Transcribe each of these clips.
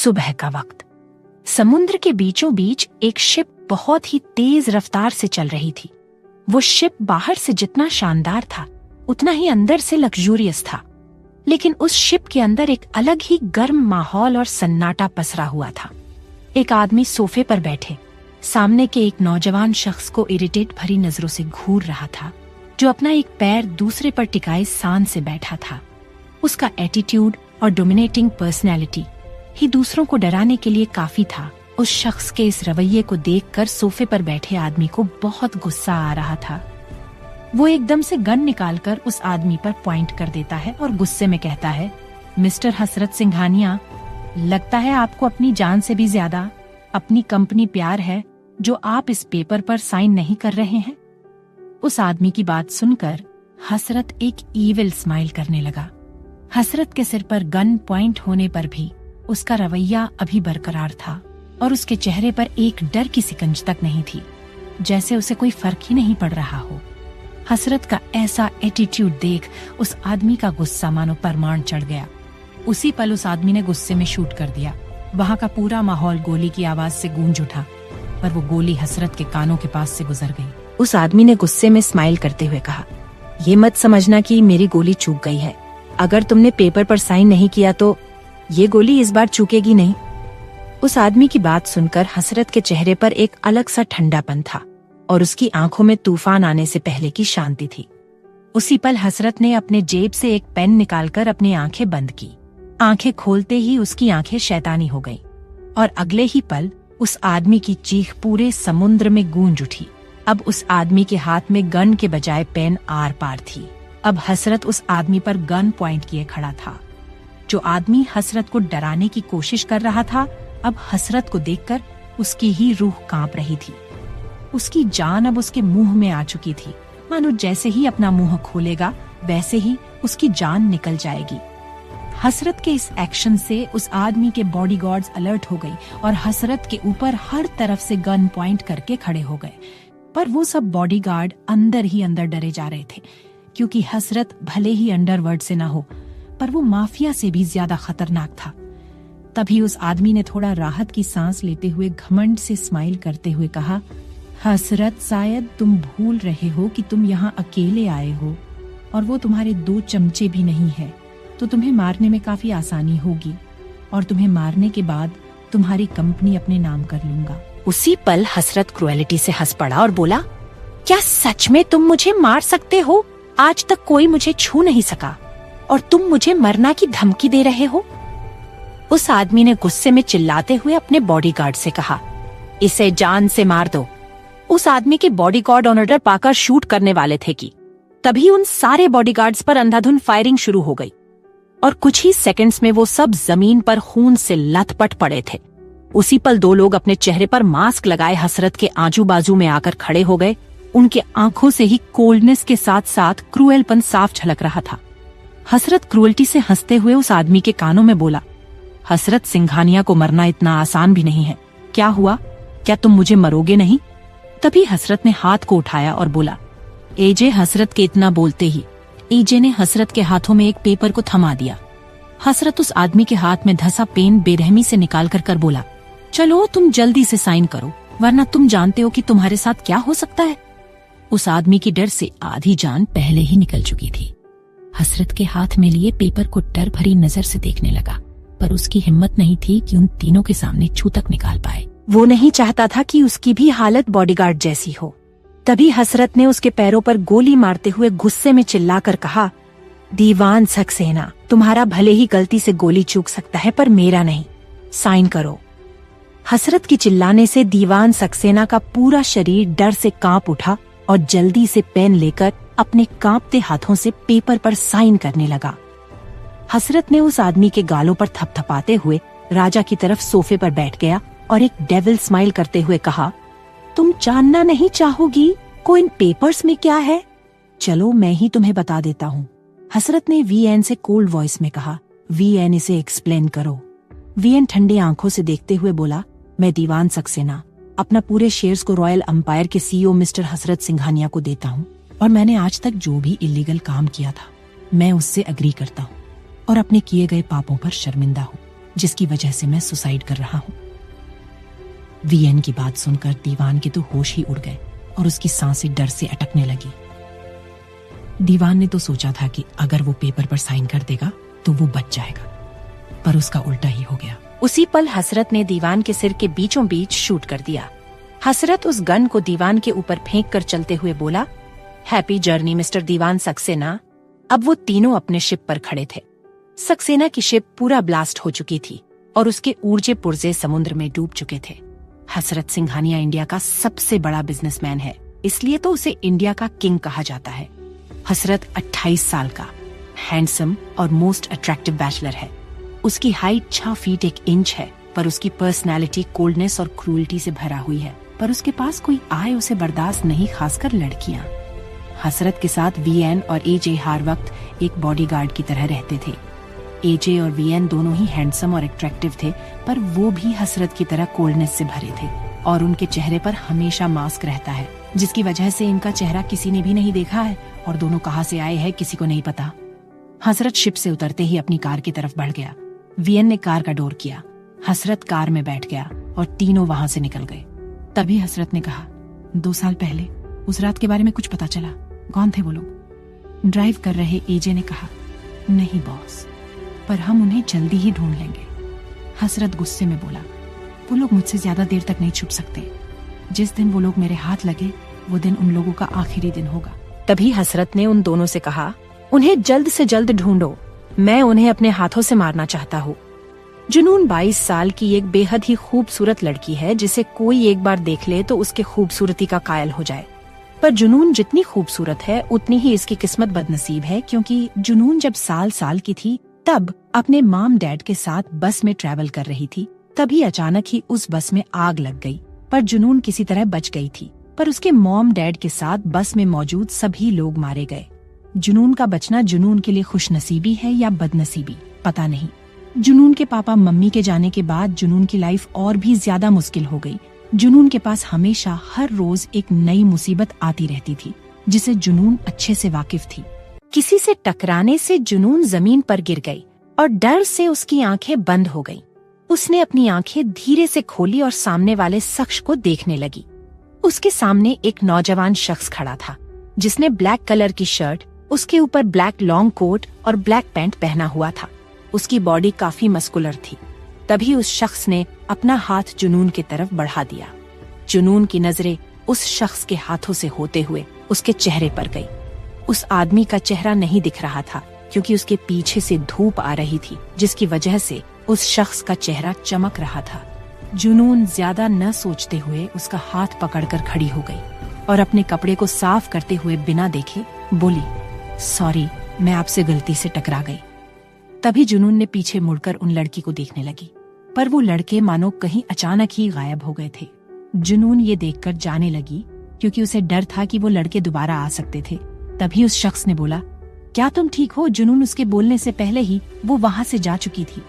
सुबह का वक्त। समुद्र के बीचों बीच एक शिप बहुत ही तेज रफ्तार से चल रही थी। वो शिप बाहर से जितना शानदार था उतना ही अंदर से लग्जूरियस था, लेकिन उस शिप के अंदर एक अलग ही गर्म माहौल और सन्नाटा पसरा हुआ था। एक आदमी सोफे पर बैठे सामने के एक नौजवान शख्स को इरिटेट भरी नजरों से घूर रहा था, जो अपना एक पैर दूसरे पर टिकाए शान से बैठा था। उसका एटीट्यूड और डोमिनेटिंग पर्सनैलिटी ही दूसरों को डराने के लिए काफी था। उस शख्स के इस रवैये को देखकर सोफे पर बैठे आदमी को बहुत गुस्सा आ रहा था। वो एकदम से गन निकालकर उस आदमी पर पॉइंट कर देता है और गुस्से में कहता है, मिस्टर हसरत सिंघानिया, लगता है आपको अपनी जान से भी ज्यादा अपनी कंपनी प्यार है, जो आप इस पेपर पर साइन नहीं कर रहे हैं। उस आदमी की बात सुनकर हसरत एक ईविल स्माइल करने लगा। हसरत के सिर पर गन पॉइंट होने पर भी उसका रवैया अभी बरकरार था और उसके चेहरे पर एक डर की सिकंज तक नहीं थी, जैसे उसे कोई फर्क ही नहीं पड़ रहा हो। हसरत का ऐसा एटीट्यूड देख उस आदमी का गुस्सा मानो परमाण चढ़ गया। उसी पल उस आदमी ने गुस्से में शूट कर दिया। वहां का पूरा माहौल गोली की आवाज से गूंज उठा, पर वो गोली हसरत के कानों के पास से गुजर गई। उस आदमी ने गुस्से में स्माइल करते हुए कहा, ये मत समझना कि मेरी गोली चूक गई है। अगर तुमने पेपर पर साइन नहीं किया तो ये गोली इस बार चूकेगी नहीं। उस आदमी की बात सुनकर हसरत के चेहरे पर एक अलग सा ठंडापन था और उसकी आंखों में तूफान आने से पहले की शांति थी। उसी पल हसरत ने अपने जेब से एक पेन निकालकर अपनी आंखें बंद की। आंखें खोलते ही उसकी आंखें शैतानी हो गईं और अगले ही पल उस आदमी की चीख पूरे समुद्र में गूंज उठी। अब उस आदमी के हाथ में गन के बजाय पेन आर पार थी। अब हसरत उस आदमी पर गन पॉइंट किए खड़ा था। जो आदमी हसरत को डराने की कोशिश कर रहा था, अब हसरत को देखकर उसकी ही रूह कांप रही थी। उसकी जान अब उसके मुंह में आ चुकी थी, मानो जैसे ही अपना मुंह खोलेगा वैसे ही उसकी जान निकल जाएगी। हसरत के इस एक्शन से उस आदमी के बॉडीगार्ड्स अलर्ट हो गई और हसरत के ऊपर हर तरफ से गन पॉइंट करके खड़े हो गए। पर वो सब बॉडीगार्ड अंदर ही अंदर डरे जा रहे थे, क्योंकि हसरत भले ही अंडरवर्ल्ड से ना हो, पर वो माफिया से भी ज्यादा खतरनाक था। तभी उस आदमी ने थोड़ा राहत की सांस लेते हुए घमंड से स्माइल करते हुए कहा, हसरत, शायद तुम भूल रहे हो कि तुम यहाँ अकेले आए हो और वो तुम्हारे 2 चमचे भी नहीं है, तो तुम्हें मारने में काफी आसानी होगी और तुम्हें मारने के बाद तुम्हारी कंपनी अपने नाम कर लूंगा। उसी पल हसरत क्रुएलिटी से हंस पड़ा और बोला, क्या सच में तुम मुझे मार सकते हो? आज तक कोई मुझे छू नहीं सका और तुम मुझे मरना की धमकी दे रहे हो? उस आदमी ने गुस्से में चिल्लाते हुए अपने बॉडीगार्ड से कहा, इसे जान से मार दो। उस आदमी के बॉडीगार्ड ऑर्डर पाकर शूट करने वाले थे कि तभी उन सारे बॉडीगार्ड्स पर अंधाधुंध फायरिंग शुरू हो गई और कुछ ही सेकंड्स में वो सब जमीन पर खून से लथपथ पड़े थे। उसी पल 2 लोग अपने चेहरे पर मास्क लगाए हसरत के आजू बाजू में आकर खड़े हो गए। उनके आंखों से ही कोल्डनेस के साथ साथ क्रूएलपन साफ झलक रहा था। हसरत क्रूएल्टी से हंसते हुए उस आदमी के कानों में बोला, हसरत सिंघानिया को मरना इतना आसान भी नहीं है। क्या हुआ? क्या तुम मुझे मरोगे नहीं? तभी हसरत ने हाथ को उठाया और बोला, एजे। हसरत के इतना बोलते ही एजे ने हसरत के हाथों में एक पेपर को थमा दिया। हसरत उस आदमी के हाथ में धंसा पेन बेरहमी से निकाल कर बोला, चलो तुम जल्दी से साइन करो, वरना तुम जानते हो कि तुम्हारे साथ क्या हो सकता है। उस आदमी की डर से आधी जान पहले ही निकल चुकी थी। हसरत के हाथ में लिए पेपर को डर भरी नजर से देखने लगा, पर उसकी हिम्मत नहीं थी कि उन तीनों के सामने छू तक निकाल पाए। वो नहीं चाहता था कि उसकी भी हालत बॉडीगार्ड जैसी हो। तभी हसरत ने उसके पैरों पर गोली मारते हुए गुस्से में चिल्लाकर कहा, दीवान सक्सेना, तुम्हारा भले ही गलती से गोली चूक सकता है, पर मेरा नहीं। साइन करो। हसरत की चिल्लाने से दीवान सक्सेना का पूरा शरीर डर से कांप उठा और जल्दी से पेन लेकर अपने कांपते हाथों से पेपर पर साइन करने लगा। हसरत ने उस आदमी के गालों पर थपथपाते हुए राजा की तरफ सोफे पर बैठ गया और एक डेविल स्माइल करते हुए कहा, तुम जानना नहीं चाहोगी को इन पेपर्स में क्या है? चलो मैं ही तुम्हें बता देता हूँ। हसरत ने वीएन से कोल्ड वॉइस में कहा, वीएन इसे एक्सप्लेन करो। वीएन ठंडी आंखों से देखते हुए बोला, मैं दीवान सक्सेना अपना पूरे शेयर्स को रॉयल अंपायर के सीईओ मिस्टर हसरत सिंघानिया को देता हूँ और मैंने आज तक जो भी इलीगल काम किया था मैं उससे अग्री करता हूँ और अपने किए गए पापों पर शर्मिंदा हूँ। जिसकी वजह से मैं सुसाइड कर रहा हूं। वीएन की बात सुनकर दीवान के तो होश ही उड़ गए और उसकी सांसें डर से अटकने लगी। दीवान ने तो सोचा था कि अगर वो पेपर पर साइन कर देगा तो वो बच जाएगा, पर उसका उल्टा ही हो गया। उसी पल हसरत ने दीवान के सिर के बीचों बीच शूट कर दिया। हसरत उस गन को दीवान के ऊपर फेंक कर चलते हुए बोला, हैप्पी जर्नी मिस्टर दीवान सक्सेना। अब वो तीनों अपने शिप पर खड़े थे। सक्सेना की शिप पूरा ब्लास्ट हो चुकी थी और उसके ऊर्जे पुर्जे समुद्र में डूब चुके थे। हसरत सिंघानिया इंडिया का सबसे बड़ा बिजनेसमैन है, इसलिए तो उसे इंडिया का किंग कहा जाता है। हसरत 28 साल का हैंडसम और मोस्ट अट्रैक्टिव बैचलर है। उसकी हाइट 6 फीट 1 इंच है, पर उसकी पर्सनैलिटी कोल्डनेस और क्रूरटी से भरा हुई है। पर उसके पास कोई आए उसे बर्दाश्त नहीं, खासकर लड़कियां। हसरत के साथ वीएन और एजे हर वक्त एक बॉडीगार्ड की तरह रहते थे। एजे और वीएन दोनों ही हैंडसम और अट्रैक्टिव थे, पर वो भी हसरत की तरह कोल्डनेस से भरे थे और उनके चेहरे पर हमेशा मास्क रहता है, जिसकी वजह से इनका चेहरा किसी ने भी नहीं देखा है और दोनों कहां से आए हैं किसी को नहीं पता। हसरत शिप से उतरते ही अपनी कार की तरफ बढ़ गया। वीएन ने कार का डोर किया। हसरत कार में बैठ गया और तीनों वहां से निकल गए। तभी हसरत ने कहा, 2 साल पहले उस रात के बारे में कुछ पता चला? कौन थे वो लोग? ड्राइव कर रहे एजे ने कहा, नहीं बॉस, पर हम उन्हें जल्दी ही ढूंढ लेंगे। हसरत गुस्से में बोला, वो लोग मुझसे ज्यादा देर तक नहीं छुप सकते। जिस दिन वो लोग मेरे हाथ लगे वो दिन उन लोगों का आखिरी दिन होगा। तभी हसरत ने उन दोनों से कहा, उन्हें जल्द से जल्द ढूंढो, मैं उन्हें अपने हाथों से मारना चाहता हूँ। जुनून 22 साल की एक बेहद ही खूबसूरत लड़की है, जिसे कोई एक बार देख ले तो उसके खूबसूरती का कायल हो जाए। पर जुनून जितनी खूबसूरत है उतनी ही इसकी किस्मत बदनसीब है, क्योंकि जुनून जब साल की थी तब अपने मॉम डैड के साथ बस में ट्रैवल कर रही थी। तभी अचानक ही उस बस में आग लग गई, पर जुनून किसी तरह बच गई थी। पर उसके मॉम डैड के साथ बस में मौजूद सभी लोग मारे गए। जुनून का बचना जुनून के लिए खुशनसीबी है या बदनसीबी, पता नहीं। जुनून के पापा मम्मी के जाने के बाद जुनून की लाइफ और भी ज्यादा मुश्किल हो गई। जुनून के पास हमेशा हर रोज एक नई मुसीबत आती रहती थी, जिसे जुनून अच्छे से वाकिफ थी। किसी से टकराने से जुनून जमीन पर गिर गई और डर से उसकी आंखें बंद हो गईं। उसने अपनी आंखें धीरे से खोली और सामने वाले शख्स को देखने लगी। उसके सामने एक नौजवान शख्स खड़ा था, जिसने ब्लैक कलर की शर्ट, उसके ऊपर ब्लैक लॉन्ग कोट और ब्लैक पैंट पहना हुआ था। उसकी बॉडी काफी मस्कुलर थी। तभी उस शख्स ने अपना हाथ जुनून की तरफ बढ़ा दिया। जुनून की नजरें उस शख्स के हाथों से होते हुए उसके चेहरे पर गई। उस आदमी का चेहरा नहीं दिख रहा था, क्योंकि उसके पीछे से धूप आ रही थी, जिसकी वजह से उस शख्स का चेहरा चमक रहा था। जुनून ज्यादा न सोचते हुए उसका हाथ पकड़कर खड़ी हो गई और अपने कपड़े को साफ करते हुए बिना देखे बोली, सॉरी, मैं आपसे गलती से टकरा गई। तभी जुनून ने पीछे मुड़कर उन लड़की को देखने लगी, पर वो लड़के मानो कहीं अचानक ही गायब हो गए थे। जुनून ये देखकर जाने लगी, क्योंकि उसे डर था कि वो लड़के दोबारा आ सकते थे। तभी उस शख्स ने बोला, क्या तुम ठीक हो? जुनून उसके बोलने से पहले ही वो वहाँ से जा चुकी थी।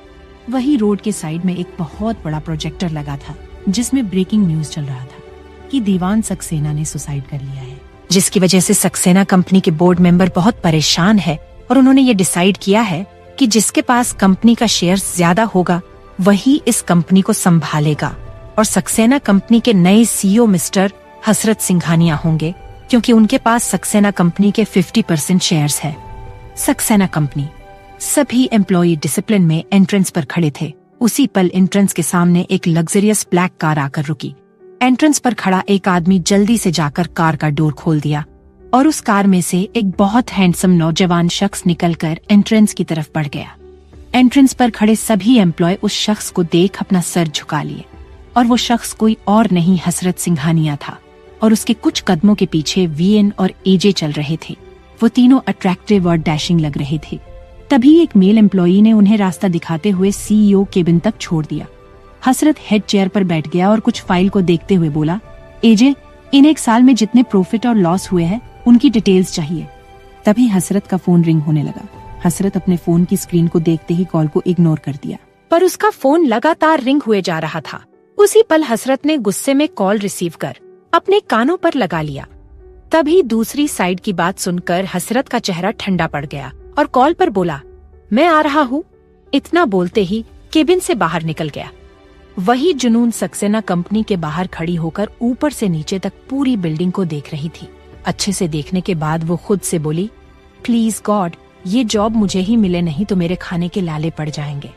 वही रोड के साइड में एक बहुत बड़ा प्रोजेक्टर लगा था, जिसमें ब्रेकिंग न्यूज चल रहा था कि दीवान सक्सेना ने सुसाइड कर लिया है, जिसकी वजह से सक्सेना कंपनी के बोर्ड मेंबर बहुत परेशान है और उन्होंने ये डिसाइड किया है कि जिसके पास कंपनी का शेयर ज्यादा होगा वही इस कंपनी को संभालेगा। और सक्सेना कंपनी के नए सीईओ मिस्टर हसरत सिंघानिया होंगे, क्योंकि उनके पास सक्सेना कंपनी के 50% शेयर्स है। सक्सेना कंपनी। सभी एम्प्लॉई डिसिप्लिन में एंट्रेंस पर खड़े थे। उसी पल एंट्रेंस के सामने एक लग्जरियस ब्लैक कार आकर रुकी। एंट्रेंस पर खड़ा एक आदमी जल्दी से जाकर कार का डोर खोल दिया और उस कार में से एक बहुत हैंडसम नौजवान शख्स निकलकर एंट्रेंस की तरफ बढ़ गया। एंट्रेंस पर खड़े सभी एम्प्लॉय उस शख्स को देख अपना सर झुका लिए, और वो शख्स कोई और नहीं हसरत सिंघानिया था, और उसके कुछ कदमों के पीछे वीएन और एजे चल रहे थे। वो तीनों अट्रैक्टिव और डैशिंग लग रहे थे। तभी एक मेल एम्प्लॉई ने उन्हें रास्ता दिखाते हुए सीईओ केबिन तक छोड़ दिया। हसरत हेड चेयर पर बैठ गया और कुछ फाइल को देखते हुए बोला, एजे, इन 1 साल में जितने प्रॉफिट और लॉस हुए हैं उनकी डिटेल्स चाहिए। तभी हसरत का फोन रिंग होने लगा। हसरत अपने फोन की स्क्रीन को देखते ही कॉल को इग्नोर कर दिया, पर उसका फोन लगातार रिंग हुए जा रहा था। उसी पल हसरत ने गुस्से में कॉल रिसीव कर अपने कानों पर लगा लिया। तभी दूसरी साइड की बात सुनकर हसरत का चेहरा ठंडा पड़ गया और कॉल पर बोला, मैं आ रहा हूँ। इतना बोलते ही केबिन से बाहर निकल गया। वही जुनून सक्सेना कंपनी के बाहर खड़ी होकर ऊपर से नीचे तक पूरी बिल्डिंग को देख रही थी। अच्छे से देखने के बाद वो खुद से बोली, प्लीज गॉड, ये जॉब मुझे ही मिले, नहीं तो मेरे खाने के लाले पड़ जाएंगे।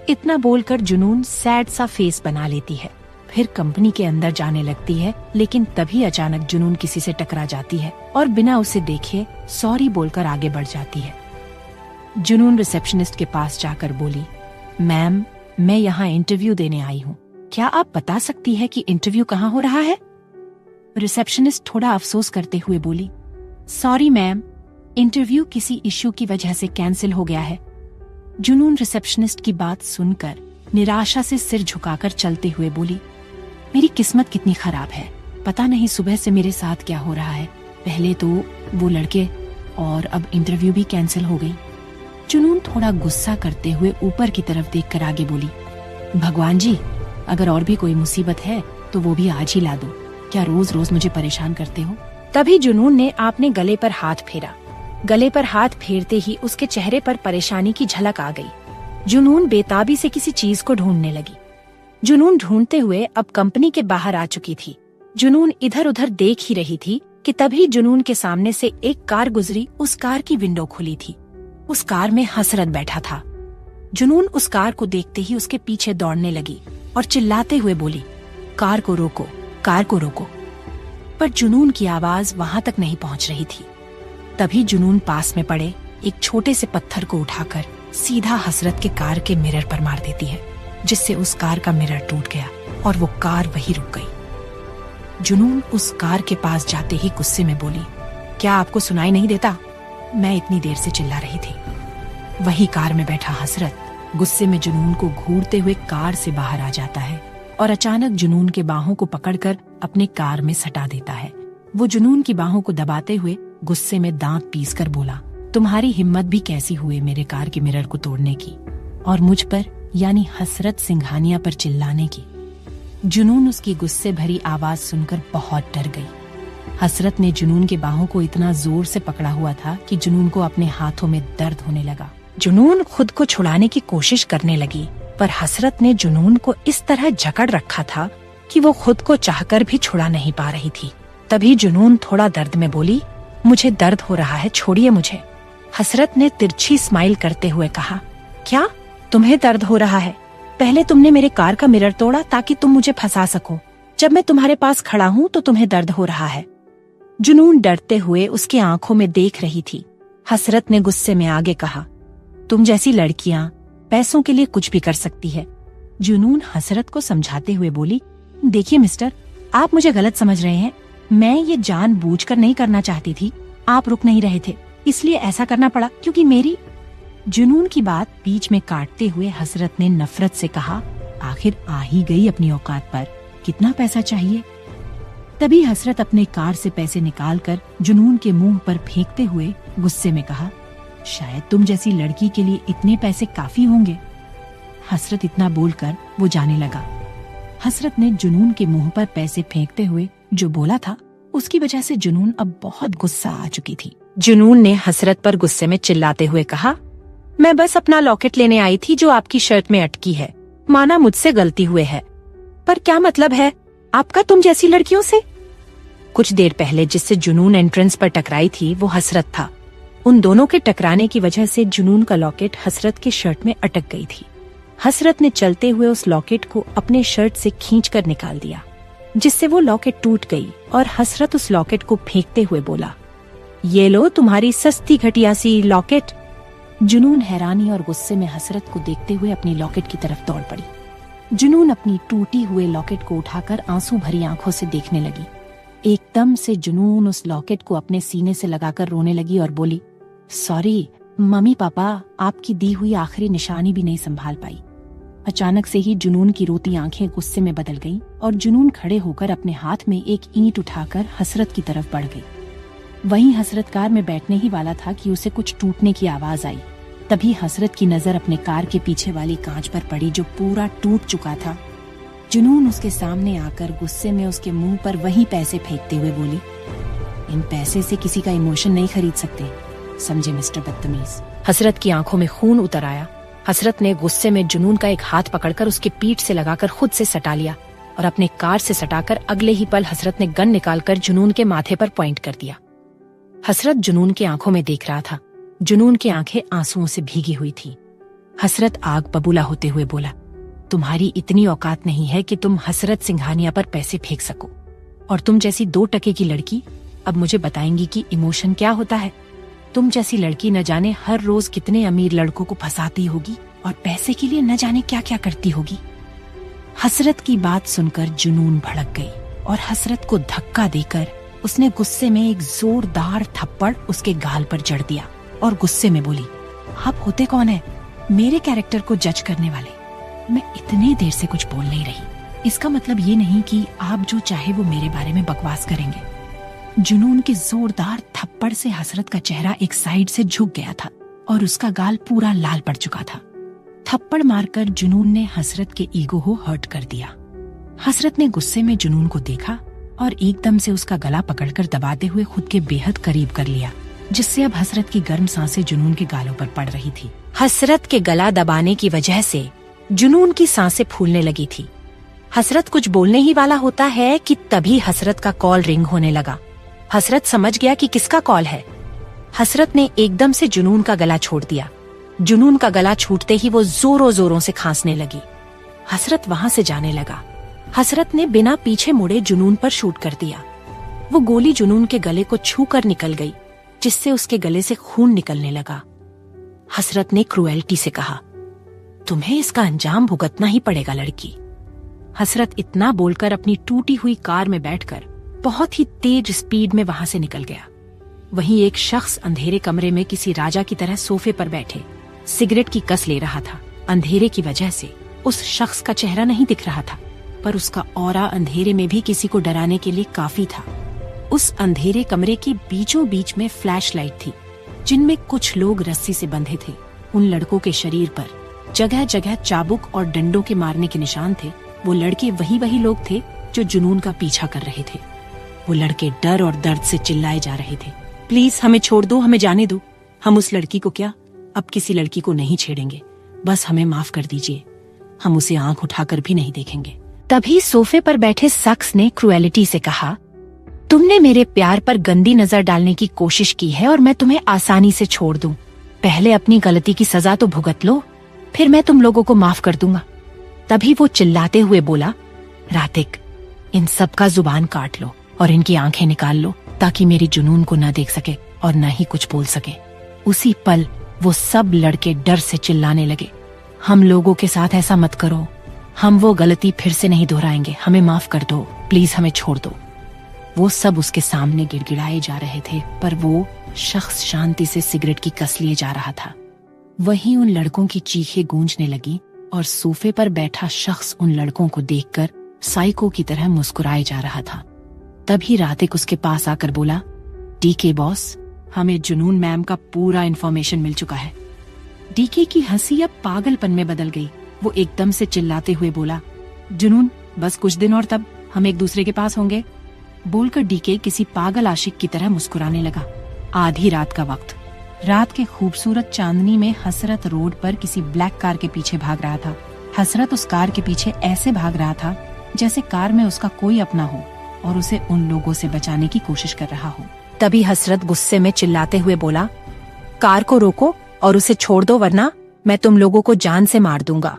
इतना बोलकर जुनून सैड सा फेस बना लेती है। फिर कंपनी के अंदर जाने लगती है, लेकिन तभी अचानक जुनून किसी से टकरा जाती है और बिना उसे देखे सॉरी बोलकर आगे बढ़ जाती है। जुनून रिसेप्शनिस्ट के पास जाकर बोली, मैम, मैं यहाँ इंटरव्यू देने आई हूँ, क्या आप बता सकती है कि इंटरव्यू कहाँ हो रहा है? रिसेप्शनिस्ट थोड़ा अफसोस करते हुए बोली, सॉरी मैम, इंटरव्यू किसी इश्यू की वजह से कैंसिल हो गया है। जुनून रिसेप्शनिस्ट की बात सुनकर निराशा से सिर झुकाकर चलते हुए बोली, मेरी किस्मत कितनी खराब है, पता नहीं सुबह से मेरे साथ क्या हो रहा है। पहले तो वो लड़के और अब इंटरव्यू भी कैंसिल हो गई। जुनून थोड़ा गुस्सा करते हुए ऊपर की तरफ देखकर आगे बोली, भगवान जी, अगर और भी कोई मुसीबत है तो वो भी आज ही ला दो, क्या रोज रोज मुझे परेशान करते हो? तभी जुनून ने आपने गले पर हाथ फेरा। गले पर हाथ फेरते ही उसके चेहरे पर परेशानी की झलक आ गई। जुनून बेताबी से किसी चीज को ढूंढने लगी। जुनून ढूंढते हुए अब कंपनी के बाहर आ चुकी थी। जुनून इधर उधर देख ही रही थी कि तभी जुनून के सामने से एक कार गुजरी। उस कार की विंडो खुली थी। उस कार में हसरत बैठा था। जुनून उस कार को देखते ही उसके पीछे दौड़ने लगी और चिल्लाते हुए बोली, कार को रोको, कार को रोको। पर जुनून की आवाज वहां तक नहीं पहुंच रही थी। तभी जुनून पास में पड़े एक छोटे से पत्थर को उठाकर सीधा हसरत के कार के मिरर पर मार देती है, जिससे उस कार का मिरर टूट गया और वो कार वहीं रुक गई। जुनून उस कार के पास जाते ही गुस्से में बोली, क्या आपको सुनाई नहीं देता? मैं इतनी देर से चिल्ला रही थी। वही कार में बैठा हसरत गुस्से में जुनून को घूरते हुए कार से बाहर आ जाता है और अचानक जुनून के बाहों को पकड़कर अपने कार में सटा देता है। वो जुनून की बाहों को दबाते हुए गुस्से में दांत पीसकर बोला, तुम्हारी हिम्मत भी कैसी हुई मेरे कार के मिरर को तोड़ने की और मुझ पर यानी हसरत सिंघानिया पर चिल्लाने की। जुनून उसकी गुस्से भरी आवाज सुनकर बहुत डर गई। हसरत ने जुनून के बाहों को इतना जोर से पकड़ा हुआ था कि जुनून को अपने हाथों में दर्द होने लगा। जुनून खुद को छुड़ाने की कोशिश करने लगी, पर हसरत ने जुनून को इस तरह जकड़ रखा था कि वो खुद को चाहकर भी छुड़ा नहीं पा रही थी। तभी जुनून थोड़ा दर्द में बोली, मुझे दर्द हो रहा है, छोड़िए मुझे। हसरत ने तिरछी स्माइल करते हुए कहा, क्या तुम्हें दर्द हो रहा है? पहले तुमने मेरे कार का मिरर तोड़ा ताकि तुम मुझे फंसा सको। जब मैं तुम्हारे पास खड़ा हूँ तो तुम्हें दर्द हो रहा है। जुनून डरते हुए उसकी आंखों में देख रही थी। हसरत ने गुस्से में आगे कहा, तुम जैसी लड़कियां पैसों के लिए कुछ भी कर सकती है। जुनून हसरत को समझाते हुए बोली, देखिए मिस्टर, आप मुझे गलत समझ रहे हैं। मैं ये जानबूझकर नहीं करना चाहती थी। आप रुक नहीं रहे थे, इसलिए ऐसा करना पड़ा क्योंकि मेरी। जुनून की बात बीच में काटते हुए हसरत ने नफरत से कहा, आखिर आ ही गई अपनी औकात पर, कितना पैसा चाहिए? तभी हसरत अपने कार से पैसे निकालकर जुनून के मुंह पर फेंकते हुए गुस्से में कहा, शायद तुम जैसी लड़की के लिए इतने पैसे काफी होंगे। हसरत इतना बोलकर वो जाने लगा। हसरत ने जुनून के मुंह पर पैसे फेंकते हुए जो बोला था, उसकी वजह से जुनून अब बहुत गुस्सा आ चुकी थी। जुनून ने हसरत पर गुस्से में चिल्लाते हुए कहा, मैं बस अपना लॉकेट लेने आई थी जो आपकी शर्ट में अटकी है। माना मुझसे गलती हुई है, पर क्या मतलब है आपका तुम जैसी लड़कियों से? कुछ देर पहले जिससे जुनून एंट्रेंस पर टकराई थी वो हसरत था। उन दोनों के टकराने की वजह से जुनून का लॉकेट हसरत के शर्ट में अटक गई थी। हसरत ने चलते हुए उस लॉकेट को अपने शर्ट से खींचकर निकाल दिया, जिससे वो लॉकेट टूट गई और हसरत उस लॉकेट को फेंकते हुए बोला, ये लो तुम्हारी सस्ती घटिया सी लॉकेट। जुनून हैरानी और गुस्से में हसरत को देखते हुए अपनी लॉकेट की तरफ दौड़ पड़ी। जुनून अपनी टूटी हुए लॉकेट को उठाकर आंसू भरी आंखों से देखने लगी। एकदम से जुनून उस लॉकेट को अपने सीने से लगाकर रोने लगी और बोली, सॉरी मम्मी पापा, आपकी दी हुई आखिरी निशानी भी नहीं संभाल पाई। अचानक से ही जुनून की रोती आंखें गुस्से में बदल गईं और जुनून खड़े होकर अपने हाथ में एक ईंट उठाकर हसरत की तरफ बढ़ गई। वहीं हसरत कार में बैठने ही वाला था कि उसे कुछ टूटने की आवाज आई। तभी हसरत की नजर अपने कार के पीछे वाली कांच पर पड़ी जो पूरा टूट चुका था। जुनून उसके सामने आकर गुस्से में उसके मुंह पर वही पैसे फेंकते हुए बोली, इन पैसे से किसी का इमोशन नहीं खरीद सकते, समझे मिस्टर बदतमीज। हसरत की आंखों में खून उतर आया हसरत ने गुस्से में जुनून का एक हाथ पकड़कर उसकी पीठ से लगाकर खुद से सटा लिया और अपने कार से सटाकर अगले ही पल हसरत ने गन निकालकर जुनून के माथे पर पॉइंट कर दिया। हसरत जुनून की आंखों में देख रहा था। जुनून की आंखें आंसुओं से भीगी हुई थी। हसरत आग बबूला होते हुए बोला, तुम्हारी इतनी औकात नहीं है कि तुम हसरत सिंघानिया पर पैसे फेंक सको, और तुम जैसी 2 टके की लड़की अब मुझे बताएंगी कि इमोशन क्या होता है। तुम जैसी लड़की न जाने हर रोज कितने अमीर लड़कों को फंसाती होगी और पैसे के लिए न जाने क्या क्या करती होगी। हसरत की बात सुनकर जुनून भड़क गई और हसरत को धक्का देकर उसने गुस्से में एक जोरदार थप्पड़ उसके गाल पर जड़ दिया और गुस्से में बोली, आप होते कौन है मेरे कैरेक्टर को जज करने वाले? मैं इतने देर से कुछ बोल नहीं रही, इसका मतलब ये नहीं कि आप जो चाहे वो मेरे बारे में बकवास करेंगे। जुनून के जोरदार थप्पड़ से हसरत का चेहरा एक साइड से झुक गया था और उसका गाल पूरा लाल पड़ चुका था। थप्पड़ मारकर जुनून ने हसरत के ईगो को हर्ट कर दिया। हसरत ने गुस्से में जुनून को देखा और एकदम से उसका गला पकड़कर दबाते हुए खुद के बेहद करीब कर लिया, जिससे अब हसरत की गर्म सांसें जुनून के गालों पर पड़ रही थी। हसरत के गला दबाने की वजह से जुनून की सांसें फूलने लगी थी। हसरत कुछ बोलने ही वाला होता है कि तभी हसरत का कॉल रिंग होने लगा। हसरत समझ गया कि किसका कॉल है। हसरत ने एकदम से जुनून का गला छोड़ दिया। जुनून का गला छूटते ही वो जोरों जोरों से खांसने लगी। हसरत वहां से जाने लगा। हसरत ने बिना पीछे मुड़े जुनून पर शूट कर दिया। वो गोली जुनून के गले को छूकर निकल गई, जिससे उसके गले से खून निकलने लगा। हसरत ने क्रूएल्टी से कहा, तुम्हें इसका अंजाम भुगतना ही पड़ेगा लड़की। हसरत इतना बोलकर अपनी टूटी हुई कार में बैठकर बहुत ही तेज स्पीड में वहां से निकल गया। वहीं एक शख्स अंधेरे कमरे में किसी राजा की तरह सोफे पर बैठे सिगरेट की कस ले रहा था। अंधेरे की वजह से उस शख्स का चेहरा नहीं दिख रहा था, पर उसका ऑरा अंधेरे में भी किसी को डराने के लिए काफी था। उस अंधेरे कमरे के बीचों बीच में फ्लैश लाइट थी, जिनमें कुछ लोग रस्सी से बंधे थे। उन लड़कों के शरीर पर जगह जगह चाबुक और डंडों के मारने के निशान थे। वो लड़के वही लोग थे जो जुनून का पीछा कर रहे थे। वो लड़के डर और दर्द से चिल्लाए जा रहे थे, प्लीज हमें छोड़ दो, हमें जाने दो। हम उस लड़की को क्या, अब किसी लड़की को नहीं छेड़ेंगे, बस हमें माफ कर दीजिए। हम उसे आंख उठाकर भी नहीं देखेंगे। तभी सोफे पर बैठे शख्स ने क्रूएलिटी से कहा, तुमने मेरे प्यार पर गंदी नजर डालने की कोशिश की है और मैं तुम्हें आसानी से छोड़ दूं। पहले अपनी गलती की सजा तो भुगत लो, फिर मैं तुम लोगों को माफ कर दूंगा। तभी वो चिल्लाते हुए बोला, रातिक, इन सब का जुबान काट लो और इनकी आंखें निकाल लो, ताकि मेरी जुनून को न देख सके और न ही कुछ बोल सके। उसी पल वो सब लड़के डर से चिल्लाने लगे, हम लोगों के साथ ऐसा मत करो, हम वो गलती फिर से नहीं दोहराएंगे, हमें माफ कर दो, प्लीज हमें छोड़ दो। वो सब उसके सामने गिड़गिड़ाए जा रहे थे, पर वो शख्स शांति से सिगरेट की कस लिए जा रहा था। वहीं उन लड़कों की चीखें गूंजने लगी और सोफे पर बैठा शख्स उन लड़कों को देखकर साइको की तरह मुस्कुराए जा रहा था। तभी रातिक उसके पास आकर बोला, डीके बॉस, हमें जुनून मैम का पूरा इन्फॉर्मेशन मिल चुका है। डीके की हंसी अब पागलपन में बदल गई। वो एकदम से चिल्लाते हुए बोला, जुनून, बस कुछ दिन और तब हम एक दूसरे के पास होंगे। बोलकर डीके किसी पागल आशिक की तरह मुस्कुराने लगा। आधी रात का वक्त, रात के खूबसूरत चांदनी में हसरत रोड पर किसी ब्लैक कार के पीछे भाग रहा था। हसरत उस कार के पीछे ऐसे भाग रहा था जैसे कार में उसका कोई अपना हो और उसे उन लोगों से बचाने की कोशिश कर रहा हो। तभी हसरत गुस्से में चिल्लाते हुए बोला, कार को रोको और उसे छोड़ दो, वरना मैं तुम लोगों को जान से मार दूंगा।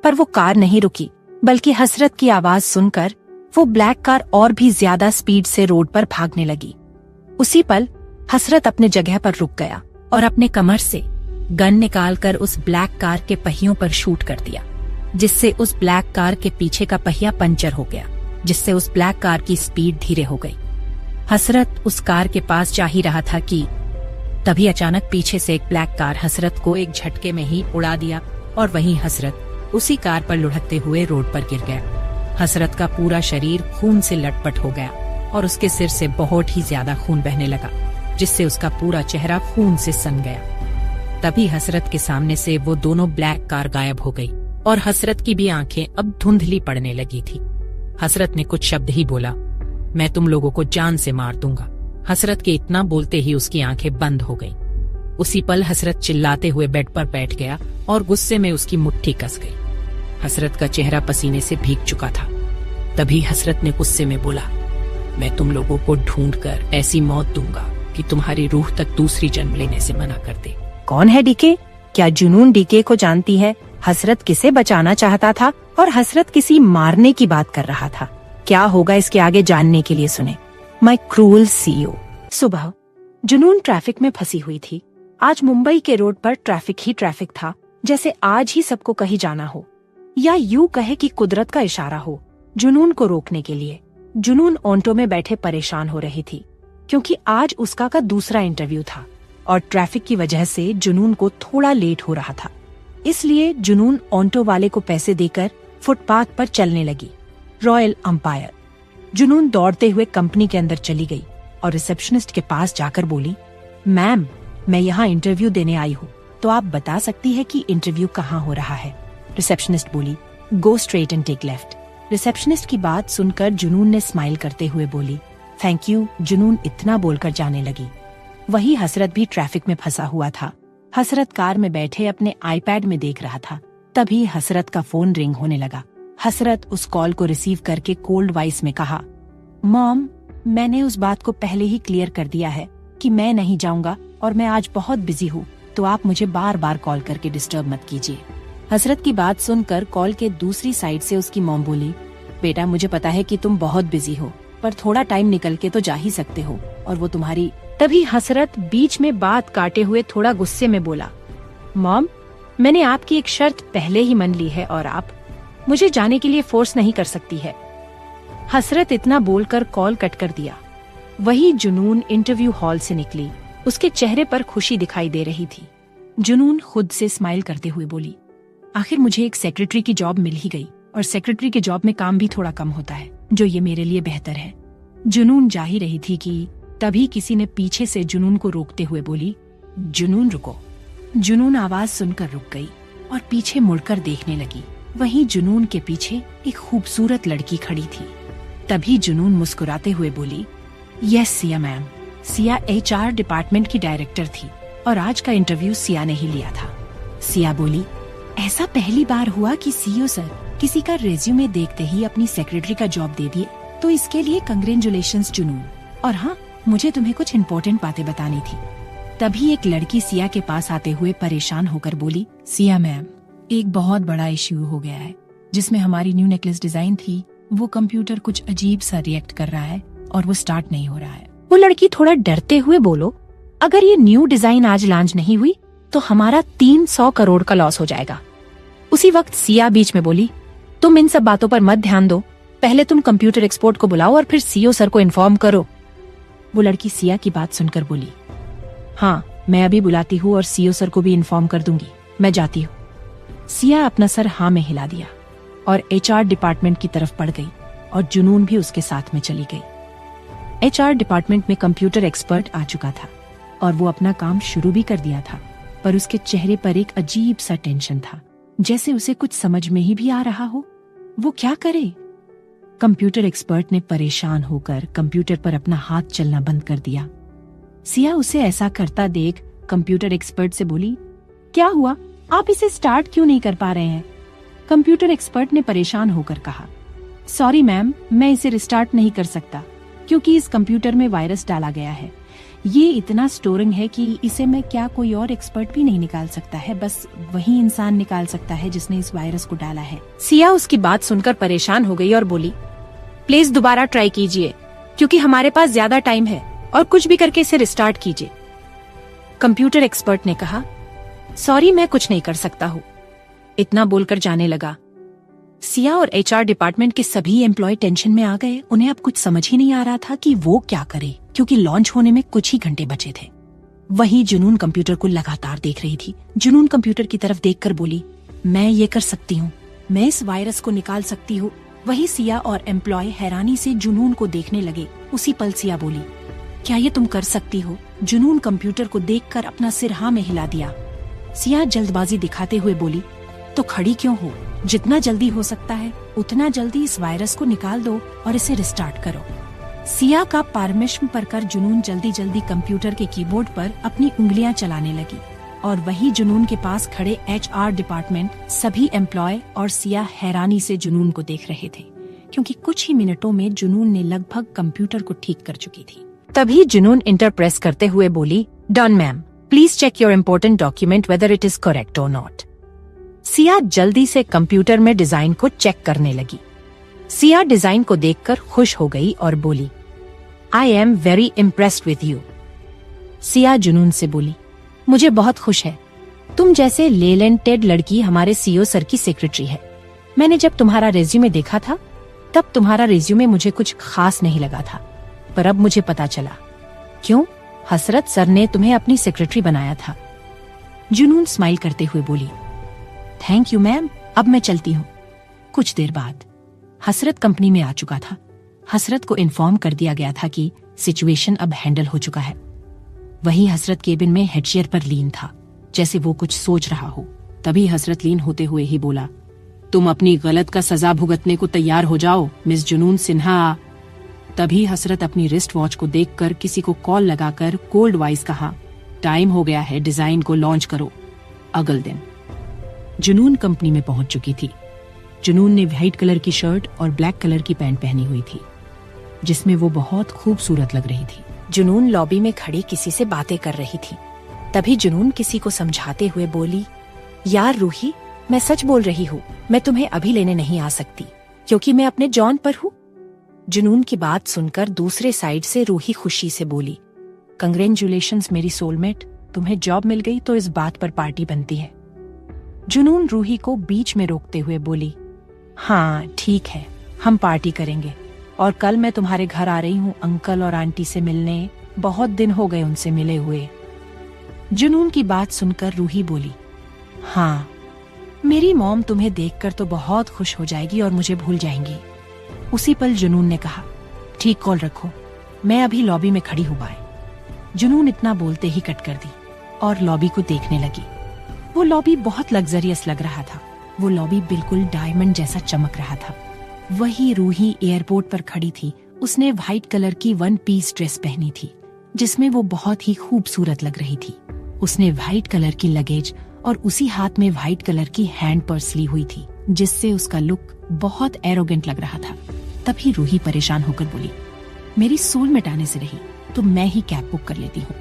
पर वो कार नहीं रुकी, बल्कि हसरत की आवाज सुनकर वो ब्लैक कार और भी ज्यादा स्पीड से रोड पर भागने लगी। उसी पल हसरत अपने जगह पर रुक गया और अपने कमर से गन निकालकर उस ब्लैक कार के पहियों पर शूट कर दिया, जिससे उस ब्लैक कार के पीछे का पहिया पंचर हो गया, जिससे उस ब्लैक कार की स्पीड धीरे हो गई। हसरत उस कार के पास जा ही रहा था कि तभी अचानक पीछे से एक ब्लैक कार हसरत को एक झटके में ही उड़ा दिया और वहीं हसरत उसी कार पर लुढ़कते हुए रोड पर गिर गया। हसरत का पूरा शरीर खून से लटपट हो गया और उसके सिर से बहुत ही ज्यादा खून बहने लगा, जिससे उसका पूरा चेहरा खून से सन गया। तभी हसरत के सामने से वो दोनों ब्लैक कार गायब हो गई और हसरत की भी आंखें अब धुंधली पड़ने लगी थी। हसरत ने कुछ शब्द ही बोला, मैं तुम लोगों को जान से मार दूंगा। हसरत के इतना बोलते ही उसकी आंखें बंद हो गईं। उसी पल हसरत चिल्लाते हुए बेड पर बैठ गया और गुस्से में उसकी मुट्ठी कस गई। हसरत का चेहरा पसीने से भीग चुका था। तभी हसरत ने गुस्से में बोला, मैं तुम लोगों को ढूंढकर ऐसी मौत दूंगा कि तुम्हारी रूह तक दूसरी जन्म लेने से मना कर दे। कौन है डीके? क्या जुनून डीके को जानती है? हसरत किसे बचाना चाहता था और हसरत किसी मारने की बात कर रहा था? क्या होगा इसके आगे जानने के लिए सुने माय क्रूअल सीईओ। सुबह जुनून ट्रैफिक में फंसी हुई थी। आज मुंबई के रोड पर ट्रैफिक ही ट्रैफिक था, जैसे आज ही सबको कहीं जाना हो, या यूं कहे कि कुदरत का इशारा हो जुनून को रोकने के लिए। जुनून ऑटो में बैठे परेशान हो रही थी क्योंकि आज उसका का दूसरा इंटरव्यू था और ट्रैफिक की वजह से जुनून को थोड़ा लेट हो रहा था। इसलिए जुनून ऑटो वाले को पैसे देकर फुटपाथ पर चलने लगी। Royal umpire. जुनून दौड़ते हुए कंपनी के अंदर चली गई और रिसेप्शनिस्ट के पास जाकर बोली, मैम, मैं यहाँ इंटरव्यू देने आई हूँ, तो आप बता सकती है कि इंटरव्यू कहाँ हो रहा है? रिसेप्शनिस्ट बोली, go straight and take left. Receptionist की बात सुनकर जुनून ने स्माइल करते हुए बोली, थैंक यू। जुनून इतना बोलकर जाने लगी। वही हसरत भी ट्रैफिक में फंसा हुआ था। हसरत कार में बैठे अपने आईपैड में देख रहा था। तभी हसरत का फोन रिंग होने लगा। हसरत उस कॉल को रिसीव करके कोल्ड वॉइस में कहा, मॉम, मैंने उस बात को पहले ही क्लियर कर दिया है कि मैं नहीं जाऊंगा और मैं आज बहुत बिजी हूँ, तो आप मुझे बार बार कॉल करके डिस्टर्ब मत कीजिए। हसरत की बात सुनकर कॉल के दूसरी साइड से उसकी मॉम बोली, बेटा, मुझे पता है कि तुम बहुत बिजी हो, पर थोड़ा टाइम निकल के तो जा ही सकते हो, और वो तुम्हारी। तभी हसरत बीच में बात काटे हुए थोड़ा गुस्से में बोला, मॉम, मैंने आपकी एक शर्त पहले ही मान ली है और आप मुझे जाने के लिए फोर्स नहीं कर सकती है। हसरत इतना बोलकर कॉल कट कर दिया। वही जुनून इंटरव्यू हॉल से निकली। उसके चेहरे पर खुशी दिखाई दे रही थी। जुनून खुद से स्माइल करते हुए बोली, आखिर मुझे एक सेक्रेटरी की जॉब मिल ही गई, और सेक्रेटरी के जॉब में काम भी थोड़ा कम होता है, जो ये मेरे लिए बेहतर है। जुनून जा ही रही थी कि तभी किसी ने पीछे से जुनून को रोकते हुए बोली, जुनून रुको। जुनून आवाज सुनकर रुक गई और पीछे मुड़कर देखने लगी। वहीं जुनून के पीछे एक खूबसूरत लड़की खड़ी थी। तभी जुनून मुस्कुराते हुए बोली, yes Siya ma'am. Siya HR department की डायरेक्टर थी और आज का इंटरव्यू सिया ने ही लिया था। सिया बोली, ऐसा पहली बार हुआ कि CEO सर किसी का रेज्यूमे देखते ही अपनी सेक्रेटरी का जॉब दे दिए, तो इसके लिए कंग्रेचुलेशंस जुनून। और हाँ, मुझे तुम्हें कुछ इम्पोर्टेंट बातें बतानी थी। तभी एक लड़की सिया के पास आते हुए परेशान होकर बोली, सिया मैम, एक बहुत बड़ा इश्यू हो गया है। जिसमें हमारी न्यू नेकलेस डिजाइन थी, वो कंप्यूटर कुछ अजीब सा रिएक्ट कर रहा है और वो स्टार्ट नहीं हो रहा है। वो लड़की थोड़ा डरते हुए बोलो, अगर ये न्यू डिजाइन आज लॉन्च नहीं हुई तो हमारा 300 करोड़ का लॉस हो जाएगा। उसी वक्त सिया बीच में बोली, तुम इन सब बातों पर मत ध्यान दो, पहले तुम कंप्यूटर एक्सपर्ट को बुलाओ और फिर CEO सर को इन्फॉर्म करो। वो लड़की सिया की बात सुनकर बोली, हाँ, मैं अभी बुलाती हूँ और CEO सर को भी इन्फॉर्म कर दूंगी, मैं जाती हूँ। सिया अपना सर हाँ में हिला दिया और HR डिपार्टमेंट की तरफ बढ़ गई और जुनून भी उसके साथ में चली गई। HR डिपार्टमेंट में कंप्यूटर एक्सपर्ट आ चुका था और वो अपना काम शुरू भी कर दिया था, पर उसके चेहरे पर एक अजीब सा टेंशन था, जैसे उसे कुछ समझ में ही भी आ रहा हो वो क्या करे। कंप्यूटर एक्सपर्ट ने परेशान होकर कंप्यूटर पर अपना हाथ चलना बंद कर दिया। सिया उसे ऐसा करता देख कंप्यूटर एक्सपर्ट से बोली, क्या हुआ, आप इसे स्टार्ट क्यों नहीं कर पा रहे हैं? कंप्यूटर एक्सपर्ट ने परेशान होकर कहा, सॉरी मैम, मैं इसे रिस्टार्ट नहीं कर सकता क्योंकि इस कंप्यूटर में वायरस डाला गया है। ये इतना स्टोरिंग है कि इसे मैं क्या कोई और एक्सपर्ट भी नहीं निकाल सकता है, बस वही इंसान निकाल सकता है जिसने इस वायरस को डाला है। सिया उसकी बात सुनकर परेशान हो गई और बोली, प्लीज दोबारा ट्राई कीजिए क्योंकि हमारे पास ज्यादा टाइम है और कुछ भी करके इसे रिस्टार्ट कीजिए। कंप्यूटर एक्सपर्ट ने कहा, सॉरी, मैं कुछ नहीं कर सकता हूँ। इतना बोलकर जाने लगा। सिया और HR डिपार्टमेंट के सभी एम्प्लॉय टेंशन में आ गए। उन्हें अब कुछ समझ ही नहीं आ रहा था कि वो क्या करे, क्योंकि लॉन्च होने में कुछ ही घंटे बचे थे। वहीं जुनून कंप्यूटर को लगातार देख रही थी। जुनून कंप्यूटर की तरफ देखकर बोली, मैं ये कर सकती हूँ, मैं इस वायरस को निकाल सकती हूँ। वही सिया और एम्प्लॉय हैरानी से जुनून को देखने लगे। उसी पल सिया बोली, क्या ये तुम कर सकती हो? जुनून कंप्यूटर को देखकर अपना सिर हाँ में हिला दिया। सिया जल्दबाजी दिखाते हुए बोली, तो खड़ी क्यों हो? जितना जल्दी हो सकता है उतना जल्दी इस वायरस को निकाल दो और इसे रिस्टार्ट करो। सिया का परमिशन पर कर जुनून जल्दी जल्दी कंप्यूटर के कीबोर्ड पर अपनी उंगलियां चलाने लगी और वही जुनून के पास खड़े HR डिपार्टमेंट, सभी एम्प्लॉय और सिया हैरानी से जुनून को देख रहे थे, क्योंकि कुछ ही मिनटों में जुनून ने लगभग कंप्यूटर को ठीक कर चुकी थी। तभी जुनून इंटर प्रेस करते हुए बोली, done ma'am, please check your important document whether it is correct और नॉट। सिया जल्दी से कंप्यूटर में डिजाइन को चेक करने लगी। सिया डिजाइन को देखकर खुश हो गई और बोली, I am very impressed with you. Siya जुनून से बोली, मुझे बहुत खुश है। तुम जैसे लेलेंटेड लड़की हमारे CEO सर की सेक्रेटरी है। मैंने जब तुम्हारा रेज्यूमे देखा था तब तुम्हारा रेज्यूमे मुझे कुछ खास नहीं लगा था, पर अब मुझे पता चला क्यों हसरत सर ने तुम्हें अपनी सेक्रेटरी बनाया था। जुनून स्माइल करते हुए बोली, थैंक यू मैम, अब मैं चलती हूँ। कुछ देर बाद हसरत कंपनी में आ चुका था। हसरत को इन्फॉर्म कर दिया गया था कि सिचुएशन अब हैंडल हो चुका है। वही हसरत केबिन में हेड चेयर पर लीन था, जैसे वो कुछ सोच रहा हो। तभी हसरत लीन होते हुए ही बोला, तुम अपनी गलत का सजा भुगतने को तैयार हो जाओ मिस जुनून सिन्हा। तभी हसरत अपनी रिस्ट वॉच को देखकर किसी को कॉल लगाकर कोल्ड वॉइस कहा, टाइम हो गया है, डिजाइन को लॉन्च करो। अगले दिन जुनून कंपनी में पहुंच चुकी थी। जुनून ने व्हाइट कलर की शर्ट और ब्लैक कलर की पैंट पहनी हुई थी, जिसमें वो बहुत खूबसूरत लग रही थी। जुनून लॉबी में खड़ी किसी से बातें कर रही थी। तभी जुनून किसी को समझाते हुए बोली, यार रूही, मैं सच बोल रही हूँ, मैं तुम्हें अभी लेने नहीं आ सकती क्योंकि मैं अपने जॉन पर हूँ। जुनून की बात सुनकर दूसरे साइड से रूही खुशी से बोली, कंग्रेचुलेशंस मेरी सोलमेट, तुम्हें जॉब मिल गई तो इस बात पर पार्टी बनती है। जुनून रूही को बीच में रोकते हुए बोली, हाँ ठीक है, हम पार्टी करेंगे और कल मैं तुम्हारे घर आ रही हूँ अंकल और आंटी से मिलने, बहुत दिन हो गए उनसे मिले हुए। जुनून की बात सुनकर रूही बोली, हाँ मेरी मॉम तुम्हें देखकर तो बहुत खुश हो जाएगी और मुझे भूल जाएंगी। उसी पल जुनून ने कहा, ठीक कॉल रखो, मैं अभी लॉबी में खड़ी हूँ, बाय। जुनून इतना बोलते ही कट कर दी और लॉबी को देखने लगी। वो लॉबी बहुत लग्जरियस लग रहा था। वो लॉबी बिल्कुल डायमंड जैसा चमक रहा था। वही रूही एयरपोर्ट पर खड़ी थी। उसने व्हाइट कलर की 1 पीस ड्रेस पहनी थी, जिसमें वो बहुत ही खूबसूरत लग रही थी। उसने व्हाइट कलर की लगेज और उसी हाथ में व्हाइट कलर की हैंड पर्स ली हुई थी, जिससे उसका लुक बहुत एरोगेंट लग रहा था। तभी रूही परेशान होकर बोली, मेरी सोलमेट आने से रही तो मैं ही कैब बुक कर लेती हूँ।